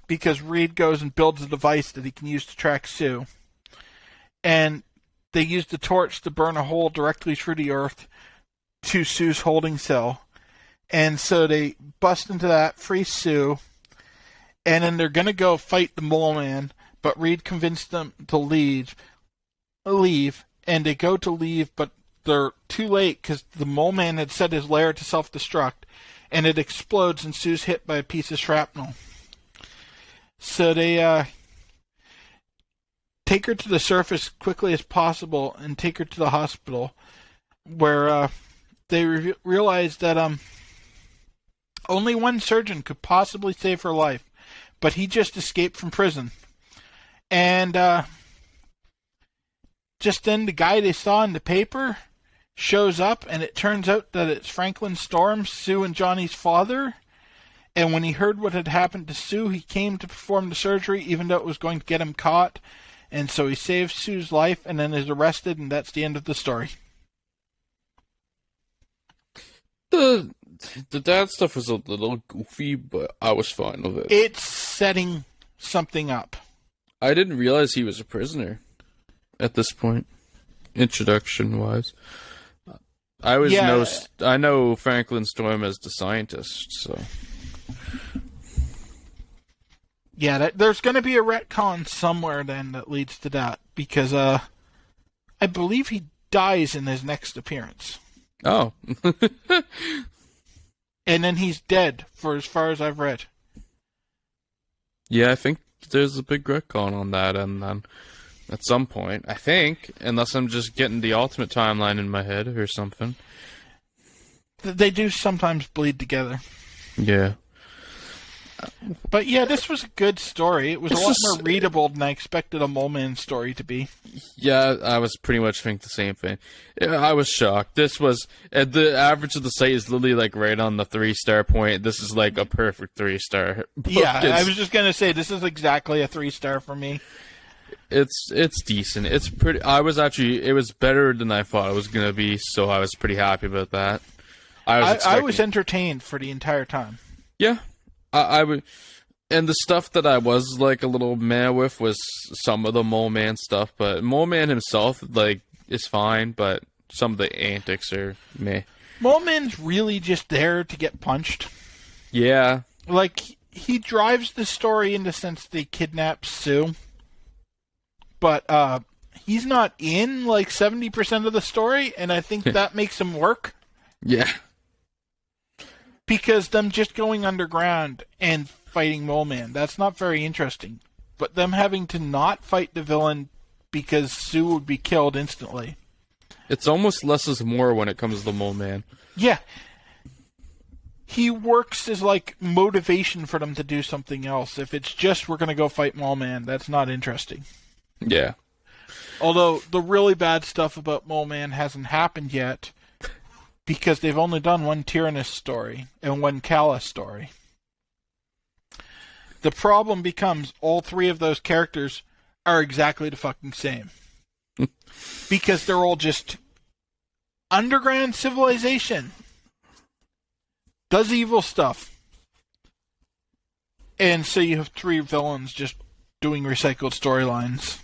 because Reed goes and builds a device that he can use to track Sue. And they use the torch to burn a hole directly through the earth to Sue's holding cell. And so they bust into that, free Sue, and then they're going to go fight the Mole Man, but Reed convinced them to leave, and they go to leave, but they're too late because the Mole Man had set his lair to self-destruct, and it explodes and Sue's hit by a piece of shrapnel. So they take her to the surface as quickly as possible and take her to the hospital, where they realize that only one surgeon could possibly save her life, but he just escaped from prison. And just then the guy they saw in the paper shows up, and it turns out that it's Franklin Storm, Sue and Johnny's father. And when he heard what had happened to Sue, he came to perform the surgery, even though it was going to get him caught. And so he saves Sue's life and then is arrested, and that's the end of the story. The dad stuff was a little goofy, but I was fine with it. It's setting something up. I didn't realize he was a prisoner at this point, introduction-wise. I know Franklin Storm as the scientist, so... Yeah, there's going to be a retcon somewhere then that leads to that, because I believe he dies in his next appearance. Oh. And then he's dead, for as far as I've read. Yeah, I think there's a big retcon on that, and then at some point, I think, unless I'm just getting the ultimate timeline in my head or something. They do sometimes bleed together. Yeah. But yeah, this was a good story. It was a lot more readable than I expected a Mole Man story to be. Yeah, I was pretty much thinking the same thing. Yeah, I was shocked. This was the average of the site is literally like right on the 3-star point. This is like a perfect 3-star. Yeah, I was just gonna say this is exactly a 3-star for me. It's decent. It's pretty. It was better than I thought it was gonna be. So I was pretty happy about that. I was entertained for the entire time. Yeah. I would, and the stuff that I was like a little meh with was some of the Mole Man stuff, but Mole Man himself like is fine, but some of the antics are meh. Mole Man's really just there to get punched. Yeah, like he drives the story in the sense they kidnap Sue, but he's not in like 70% of the story, and I think that makes him work. Yeah. Because them just going underground and fighting Mole Man, that's not very interesting. But them having to not fight the villain because Sue would be killed instantly. It's almost less is more when it comes to the Mole Man. Yeah. He works as like motivation for them to do something else. If it's just we're going to go fight Mole Man, that's not interesting. Yeah. Although the really bad stuff about Mole Man hasn't happened yet. Because they've only done one Tyrannus story and one Kala story. The problem becomes all three of those characters are exactly the fucking same. Because they're all just underground civilization. does evil stuff. And so you have 3 villains just doing recycled storylines.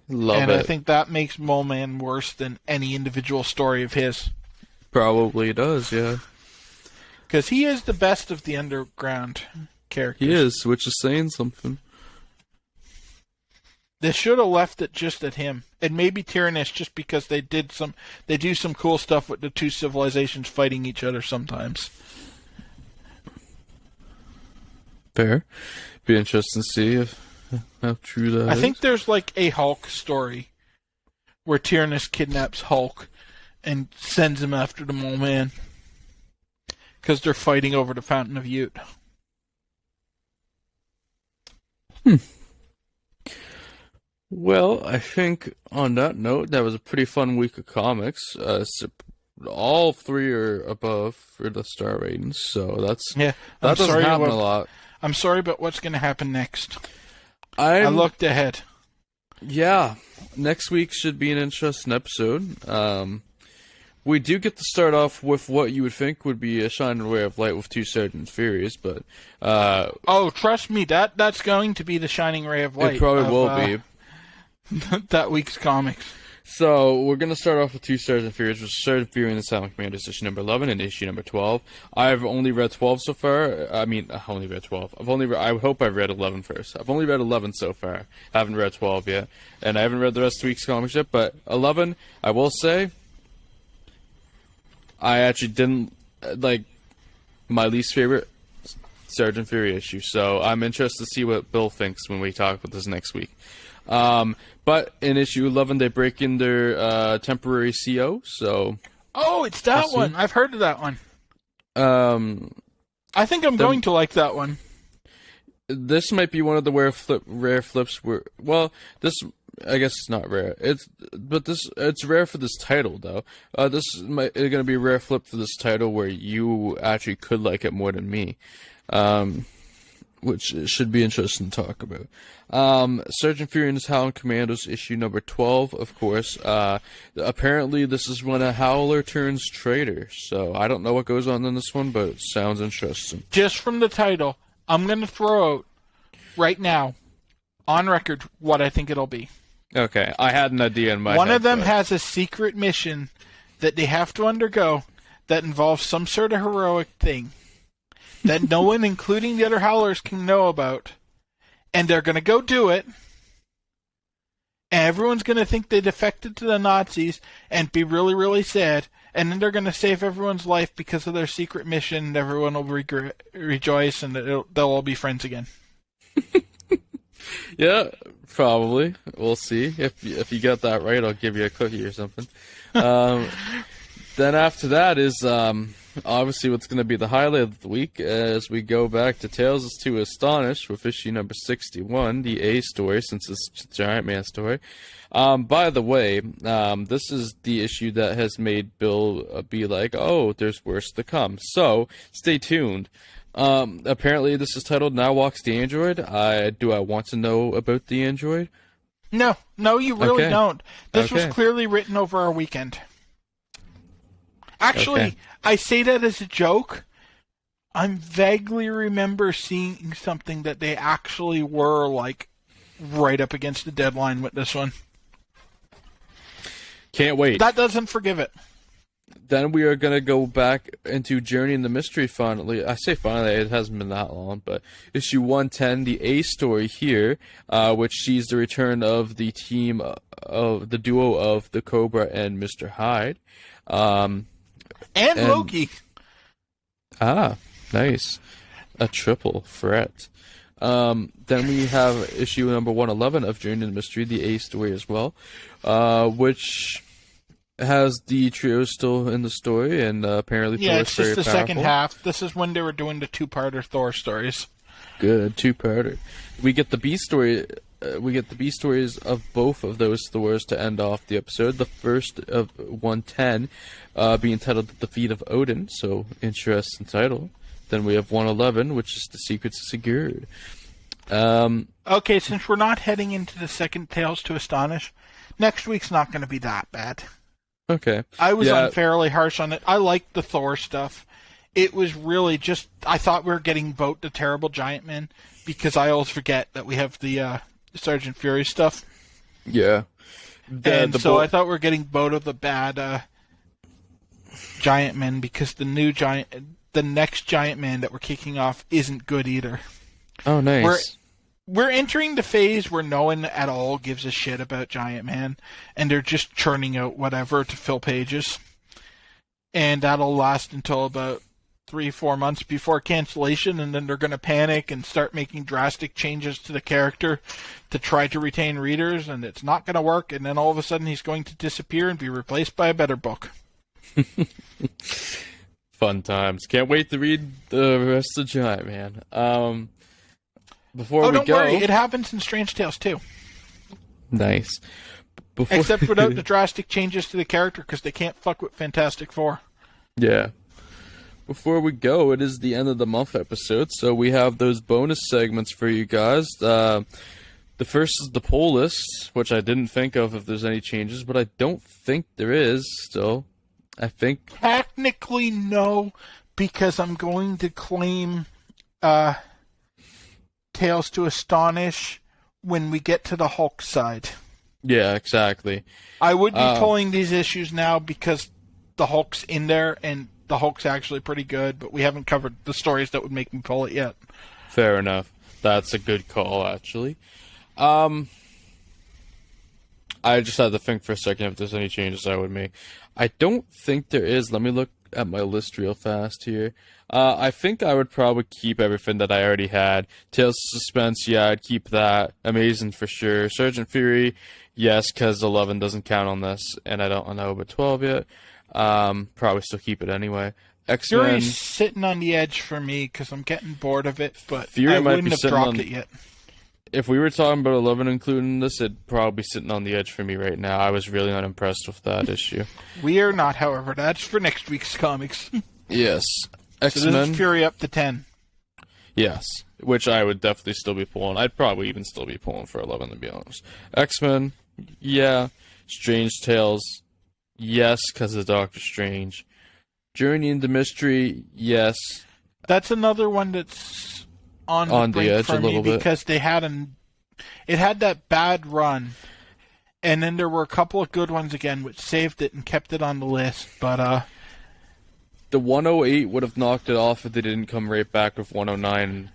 Love and it. I think that makes Mole Man worse than any individual story of his. Probably does, yeah. Because he is the best of the underground characters. He is, which is saying something. They should have left it just at him, and maybe Tyrannus, just because they do some cool stuff with the 2 civilizations fighting each other sometimes. Fair. Be interesting to see how true that is. I think there's like a Hulk story where Tyrannus kidnaps Hulk and sends him after the Mole Man because they're fighting over the Fountain of Youth. Well, I think on that note, that was a pretty fun week of comics. All 3 are above for the star ratings, so that doesn't happen a lot. I'm sorry about what's going to happen next. I looked ahead. Yeah, next week should be an interesting episode. We do get to start off with what you would think would be a shining ray of light with 2 Sergeant Furies, but oh, trust me, that's going to be the shining ray of light. It probably will be. That week's comics. So, we're going to start off with 2 Sergeant Furies, which is Sergeant Fury and the Silent Commanders, issue number 11 and issue number 12. I've only read 12 so far. I mean, I only read 12. I hope I've read 11 first. I've only read 11 so far. I haven't read 12 yet. And I haven't read the rest of the week's comics yet, but 11, I will say, I actually didn't, like, my least favorite Sergeant Fury issue. So, I'm interested to see what Bill thinks when we talk about this next week. But in issue 11, they break in their temporary CO. So, oh, it's that one. I've heard of that one. I think I'm going to like that one. This might be one of the rare flips. This I guess it's not rare. It's rare for this title though. This is going to be a rare flip for this title where you actually could like it more than me. Which should be interesting to talk about. Sergeant Fury and his Howling Commandos, issue number 12, of course. Apparently this is when a Howler turns traitor, so I don't know what goes on in this one, but it sounds interesting. Just from the title, I'm going to throw out, right now, on record, what I think it'll be. Okay, I had an idea in my head. One of them has a secret mission that they have to undergo that involves some sort of heroic thing that no one, including the other Howlers, can know about. And they're going to go do it. And everyone's going to think they defected to the Nazis and be really, really sad. And then they're going to save everyone's life because of their secret mission. And everyone will rejoice and they'll all be friends again. Yeah, probably. We'll see. If you get that right, I'll give you a cookie or something. Then after that is obviously what's going to be the highlight of the week as we go back to Tales to Astonish with issue number 61, the A story, since it's a Giant Man story. By the way, this is the issue that has made Bill be like, oh, there's worse to come. So, stay tuned. Apparently this is titled Now Walks the Android. Do I want to know about the android? No, you really Okay. don't. This was Okay. clearly written over our weekend. Actually, Okay. I say that as a joke. I vaguely remember seeing something that they actually were, like, right up against the deadline with this one. Can't wait. That doesn't forgive it. Then we are going to go back into Journey in the Mystery finally. I say finally, it hasn't been that long, but issue 110, the A story here, which sees the return of the team of the duo of the Cobra and Mr. Hyde. And Loki. Ah, nice. A triple threat. Then we have issue number 111 of Journey in the Mystery, the A story as well, which has the trio still in the story, and apparently Yeah, Thor's it's just very the powerful. second half. This is when they were doing the two-parter Thor stories. Good, two-parter. We get the B story. We get the B stories of both of those Thors to end off the episode. The first of 110 being titled The Defeat of Odin, so interesting title. Then we have 111, which is The Secrets of Sigurd. Okay, since we're not heading into the second Tales to Astonish, next week's not going to be that bad. Okay. I was unfairly harsh on it. I liked the Thor stuff. it was really just, I thought we were getting both the terrible Giant Man, because I always forget that we have the Sergeant Fury stuff. Yeah. I thought we were getting both of the bad Giant Men, because the next Giant Man that we're kicking off isn't good either. Oh, nice. We're entering the phase where no one at all gives a shit about Giant Man, and they're just churning out whatever to fill pages. And that'll last until about 3-4 months before cancellation, and then they're going to panic and start making drastic changes to the character to try to retain readers, and it's not going to work, and then all of a sudden he's going to disappear and be replaced by a better book. Fun times. Can't wait to read the rest of Giant Man. Don't worry, it happens in Strange Tales too. Nice. Except without the drastic changes to the character, because they can't fuck with Fantastic Four. Yeah. Before we go, it is the end of the month episode, so we have those bonus segments for you guys. The first is the poll list, which I didn't think of if there's any changes, but I don't think there is still. I think... Technically, no, because I'm going to claim Tales to Astonish when we get to the Hulk side. Yeah, exactly. I would be pulling these issues now because the Hulk's in there, and the Hulk's actually pretty good, but we haven't covered the stories that would make me pull it yet. Fair enough. That's a good call, actually. I just had to think for a second if there's any changes I would make. I don't think there is. Let me look at my list real fast here. I think I would probably keep everything that I already had. Tales of Suspense, yeah, I'd keep that. Amazing for sure. Sergeant Fury, yes, because 11 doesn't count on this, and I don't know about 12 yet. Probably still keep it anyway. X-Men. Fury's sitting on the edge for me because I'm getting bored of it, but Fury I might wouldn't be have sitting dropped on, it yet. If we were talking about 11 including this, it'd probably be sitting on the edge for me right now. I was really not impressed with that issue. We are not, however. That's for next week's comics. Yes. X-Men. So this is Fury up to 10. Yes. Which I would definitely still be pulling. I'd probably even still be pulling for 11, to be honest. X-Men, yeah. Strange Tales, yes, because of Doctor Strange. Journey into Mystery, yes. That's another one that's on the edge for a little bit, because it had that bad run, and then there were a couple of good ones again which saved it and kept it on the list, but the 108 would have knocked it off if they didn't come right back with 109.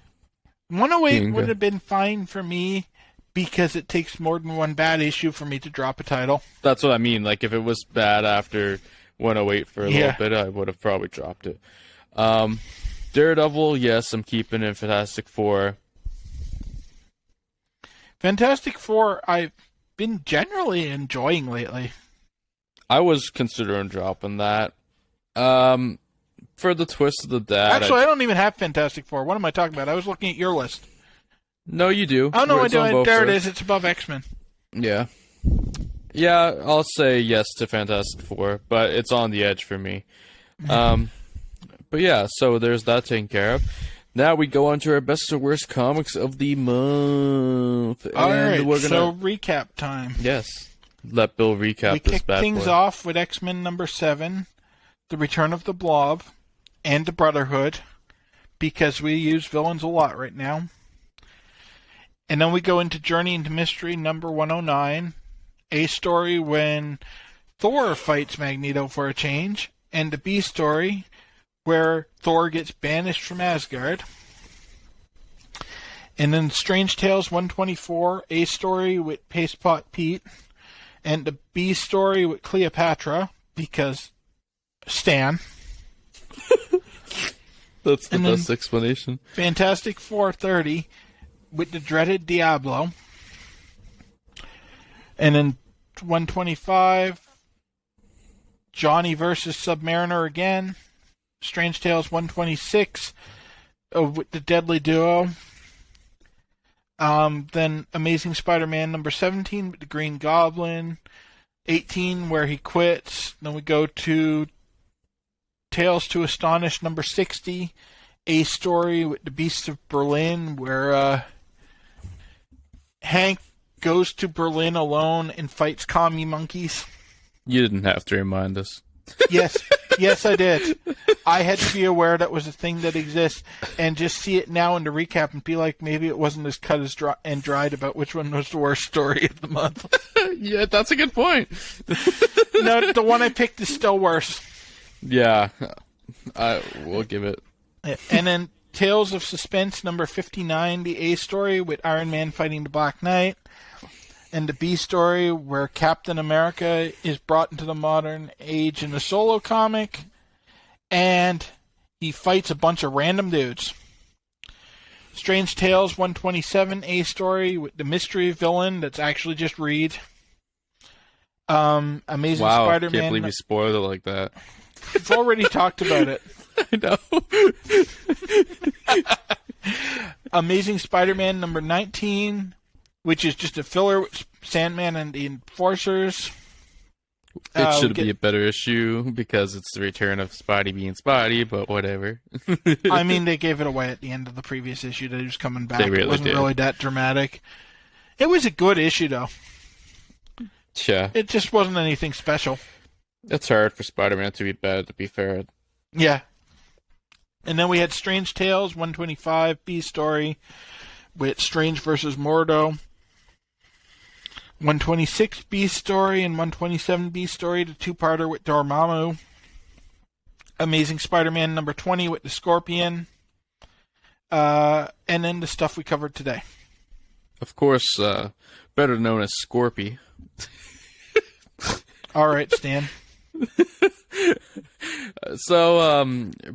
108 would have been fine for me because it takes more than one bad issue for me to drop a title. That's what I mean. Like, if it was bad after 108 for a little bit, I would have probably dropped it. Daredevil, yes, I'm keeping in. Fantastic Four. Fantastic Four, I've been generally enjoying lately. I was considering dropping that. For the twist of the dad. Actually, I don't even have Fantastic Four. What am I talking about? I was looking at your list. No, you do. Oh, no, I do. There it is. It's above X-Men. Yeah. Yeah, I'll say yes to Fantastic Four, but it's on the edge for me. But yeah, so there's that taken care of. Now we go on to our best or worst comics of the month. All right, so recap time. Yes. Let Bill recap this bad boy. We kick things off with X-Men number 7, The Return of the Blob, and the Brotherhood, because we use villains a lot right now. And then we go into Journey into Mystery number 109, A story when Thor fights Magneto for a change, and the B story where Thor gets banished from Asgard. And then Strange Tales 124, A story with Pastepot Pete, and the B story with Cleopatra, because Stan. That's the best explanation. Fantastic 430 with the dreaded Diablo. And then 125, Johnny versus Submariner again. Strange Tales 126 with the Deadly Duo. Then Amazing Spider-Man number 17 with the Green Goblin. 18 where he quits. Then we go to Tales to Astonish number 60. A story with the Beasts of Berlin where Hank goes to Berlin alone and fights commie monkeys. You didn't have to remind us. Yes, Yes, I did. I had to be aware that was a thing that exists, and just see it now in the recap and be like, maybe it wasn't as cut as and dried about which one was the worst story of the month. Yeah, that's a good point. No, the one I picked is still worse. Yeah, we'll give it. And then Tales of Suspense number 59, the A story with Iron Man fighting the Black Knight. And the B story where Captain America is brought into the modern age in a solo comic. And he fights a bunch of random dudes. Strange Tales 127, A story with the mystery villain that's actually just Reed. Amazing Wow, Spider-Man. can't believe you spoiled it like that. I've already talked about it. I know. Amazing Spider-Man number 19, which is just a filler with Sandman and the Enforcers. It should be a better issue because it's the return of Spidey being Spidey, but whatever. I mean, they gave it away at the end of the previous issue that he was coming back. They really it wasn't did. really that dramatic. It was a good issue, though. Yeah. It just wasn't anything special. It's hard for Spider-Man to be bad, to be fair. Yeah. And then we had Strange Tales 125, B story with Strange versus Mordo. 126 B story and 127 B story, the two-parter with Dormammu. Amazing Spider-Man number 20 with the Scorpion. And then the stuff we covered today. Of course, better known as Scorpy. All right, Stan. So,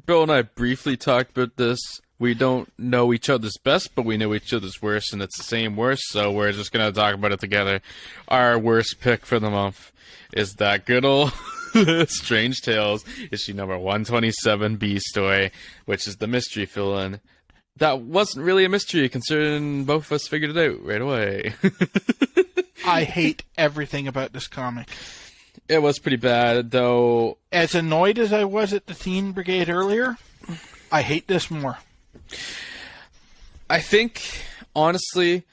Bill and I briefly talked about this. We don't know each other's best, but we know each other's worst, and it's the same worst, so we're just going to talk about it together. Our worst pick for the month is that good old Strange Tales issue number 127 B story, which is the mystery fill-in. That wasn't really a mystery, considering both of us figured it out right away. I hate everything about this comic. It was pretty bad, though. As annoyed as I was at the Teen Brigade earlier, I hate this more. I think, honestly,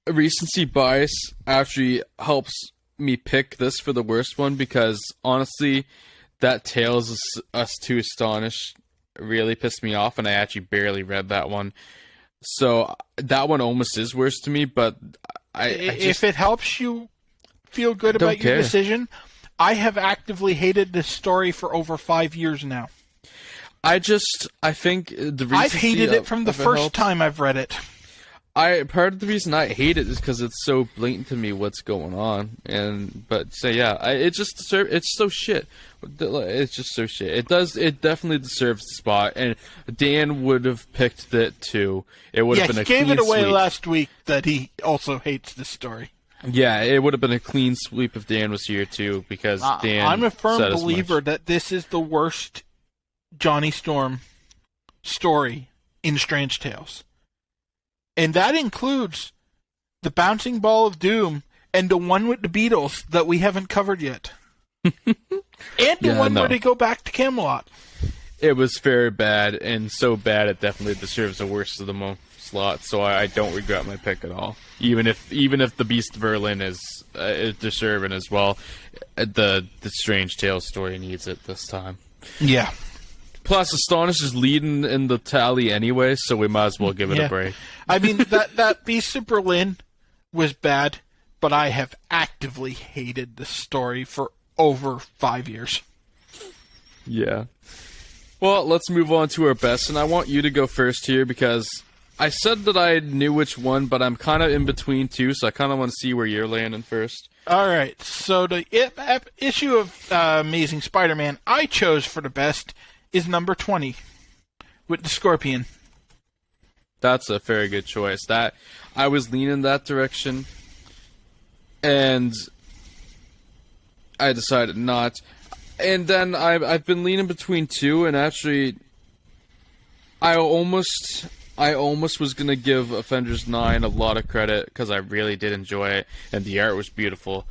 recency bias actually helps me pick this for the worst one, because, honestly, that Tales of Us Two Astonished really pissed me off, and I actually barely read that one. So, that one almost is worse to me, but if it helps you feel good about your care. decision, I have actively hated this story for over 5 years now. I think the recency I've hated it from the of it first helps. time I've read it. Part of the reason I hate it is because it's so blatant to me what's going on, it's so shit. It's just so shit. It definitely deserves the spot, and Dan would have picked it too. It would have been a clean he gave it away sweep. last week that he also hates this story. Yeah, it would have been a clean sweep if Dan was here too, because Dan. I'm a firm said as believer much. that this is the worst Johnny Storm story in Strange Tales. And that includes the Bouncing Ball of Doom and the one with the Beatles that we haven't covered yet. And the one where they go back to Camelot. It was very bad, and so bad it definitely deserves the worst of the month slot. So I don't regret my pick at all. Even if the Beast of Berlin is deserving as well, the Strange Tales story needs it this time. Yeah. Plus, Astonish is leading in the tally anyway, so we might as well give it a break. I mean, that Beast of Berlin was bad, but I have actively hated the story for over 5 years. Yeah. Well, let's move on to our best, and I want you to go first here because I said that I knew which one, but I'm kind of in between two, so I kind of want to see where you're landing first. All right, so the issue of Amazing Spider-Man I chose for the best is number 20 with the Scorpion. That's a very good choice. That I was leaning that direction, and I decided not. And then I've been leaning between two, and actually, I almost was gonna give Avengers 9 a lot of credit because I really did enjoy it, and the art was beautiful.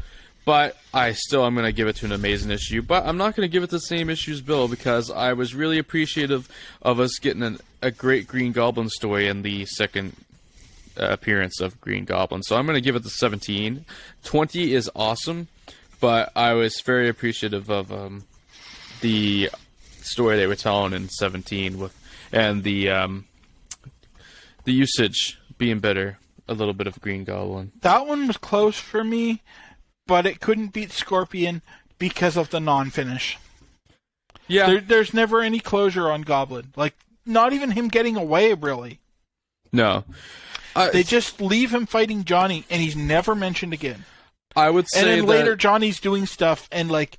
But I'm going to give it to an amazing issue. But I'm not going to give it the same issue as Bill because I was really appreciative of us getting a great Green Goblin story in the second appearance of Green Goblin. So I'm going to give it the 17. 20 is awesome, but I was very appreciative of the story they were telling in 17 and the usage being better. A little bit of Green Goblin. That one was close for me, but it couldn't beat Scorpion because of the non-finish. Yeah. There's never any closure on Goblin. Like, not even him getting away, really. No. They just leave him fighting Johnny, and he's never mentioned again. I would say and then that... later Johnny's doing stuff and, like,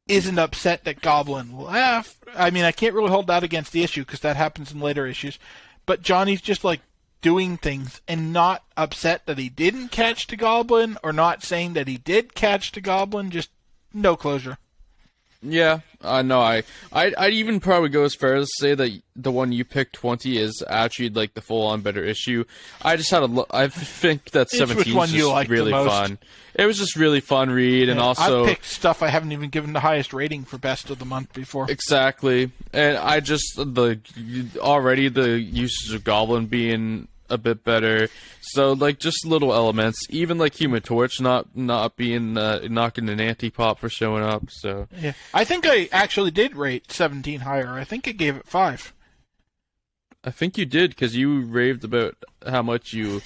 isn't upset that Goblin laughed. I mean, I can't really hold that against the issue because that happens in later issues. But Johnny's just, like, doing things and not upset that he didn't catch the Goblin or not saying that he did catch the Goblin. Just no closure. Yeah, I know. I'd even probably go as far as to say that the one you picked, 20, is actually like the full-on better issue. I just had I think that 17 was just really fun. It was just really fun read, and also I picked stuff I haven't even given the highest rating for best of the month before. Exactly, and I just already the usage of Goblin being a bit better. So like just little elements, even like Human Torch not being knocking an anti-pop for showing up. So yeah, I think I actually did rate 17 higher. I think I gave it 5. I think you did because you raved about how much you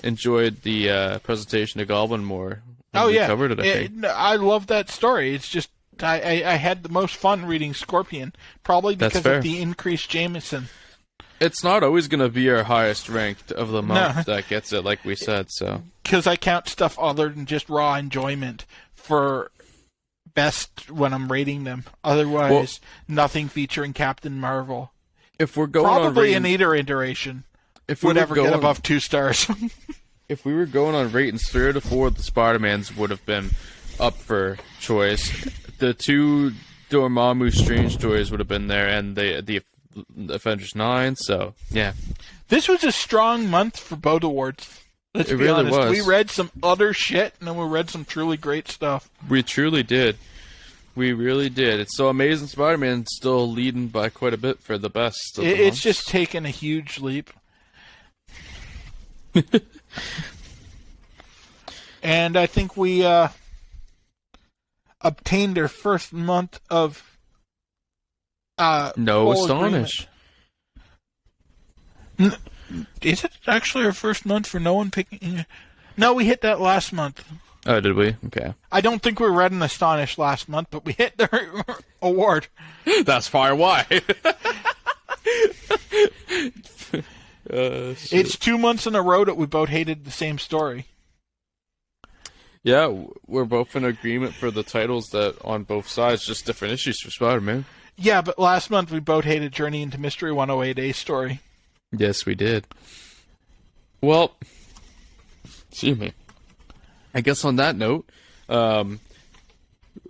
enjoyed the presentation of Goblin more. Oh yeah, covered it. I love that story. It's just I had the most fun reading Scorpion, probably because of the increased Jameson. It's not always going to be our highest ranked of the month that gets it, like we said. So because I count stuff other than just raw enjoyment for best when I'm rating them. Otherwise, nothing featuring Captain Marvel. If we're going probably on in either iteration, if would ever get above 2 stars. If we were going on ratings, 3 out of 4 of the Spider-Mans would have been up for choice. The 2 Dormammu Strange stories would have been there, and the Avengers 9, so yeah. This was a strong month for both awards. Let's be honest. Was. We read some other shit, and then we read some truly great stuff. We truly did. We really did. It's so Amazing Spider-Man still leading by quite a bit for the best of the It's months. just taken a huge leap. And I think we obtained our first month of no Astonish. Is it actually our first month for no one picking? No, we hit that last month. Oh, did we? Okay. I don't think we read an Astonish last month, but we hit their award. That's probably why. It's 2 months in a row that we both hated the same story. Yeah, we're both in agreement for the titles that on both sides, just different issues for Spider-Man. Yeah, but last month we both hated Journey into Mystery 108A story. Yes, we did. Well, excuse me. I guess on that note, and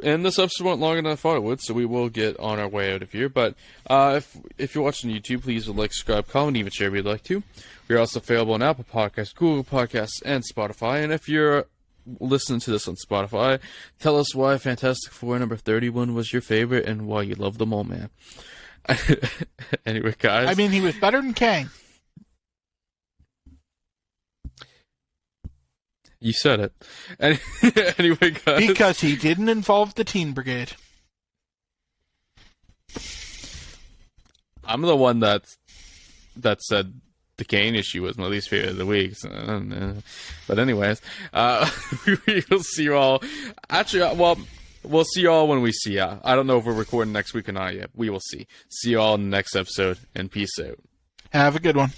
this episode went longer than I thought it would, so we will get on our way out of here. But if you're watching YouTube, please like, subscribe, comment, even share if you'd like to. We're also available on Apple Podcasts, Google Podcasts, and Spotify. And if you're listening to this on Spotify, tell us why Fantastic Four number 31 was your favorite and why you love them all, man. Anyway, guys. I mean, he was better than Kang. You said it. Anyway, guys. Because he didn't involve the Teen Brigade. I'm the one that said the Kane issue was my least favorite of the week. But anyways, we'll see you all. Actually, well, we'll see you all when we see ya. I don't know if we're recording next week or not yet. We will see. See you all in the next episode, and peace out. Have a good one.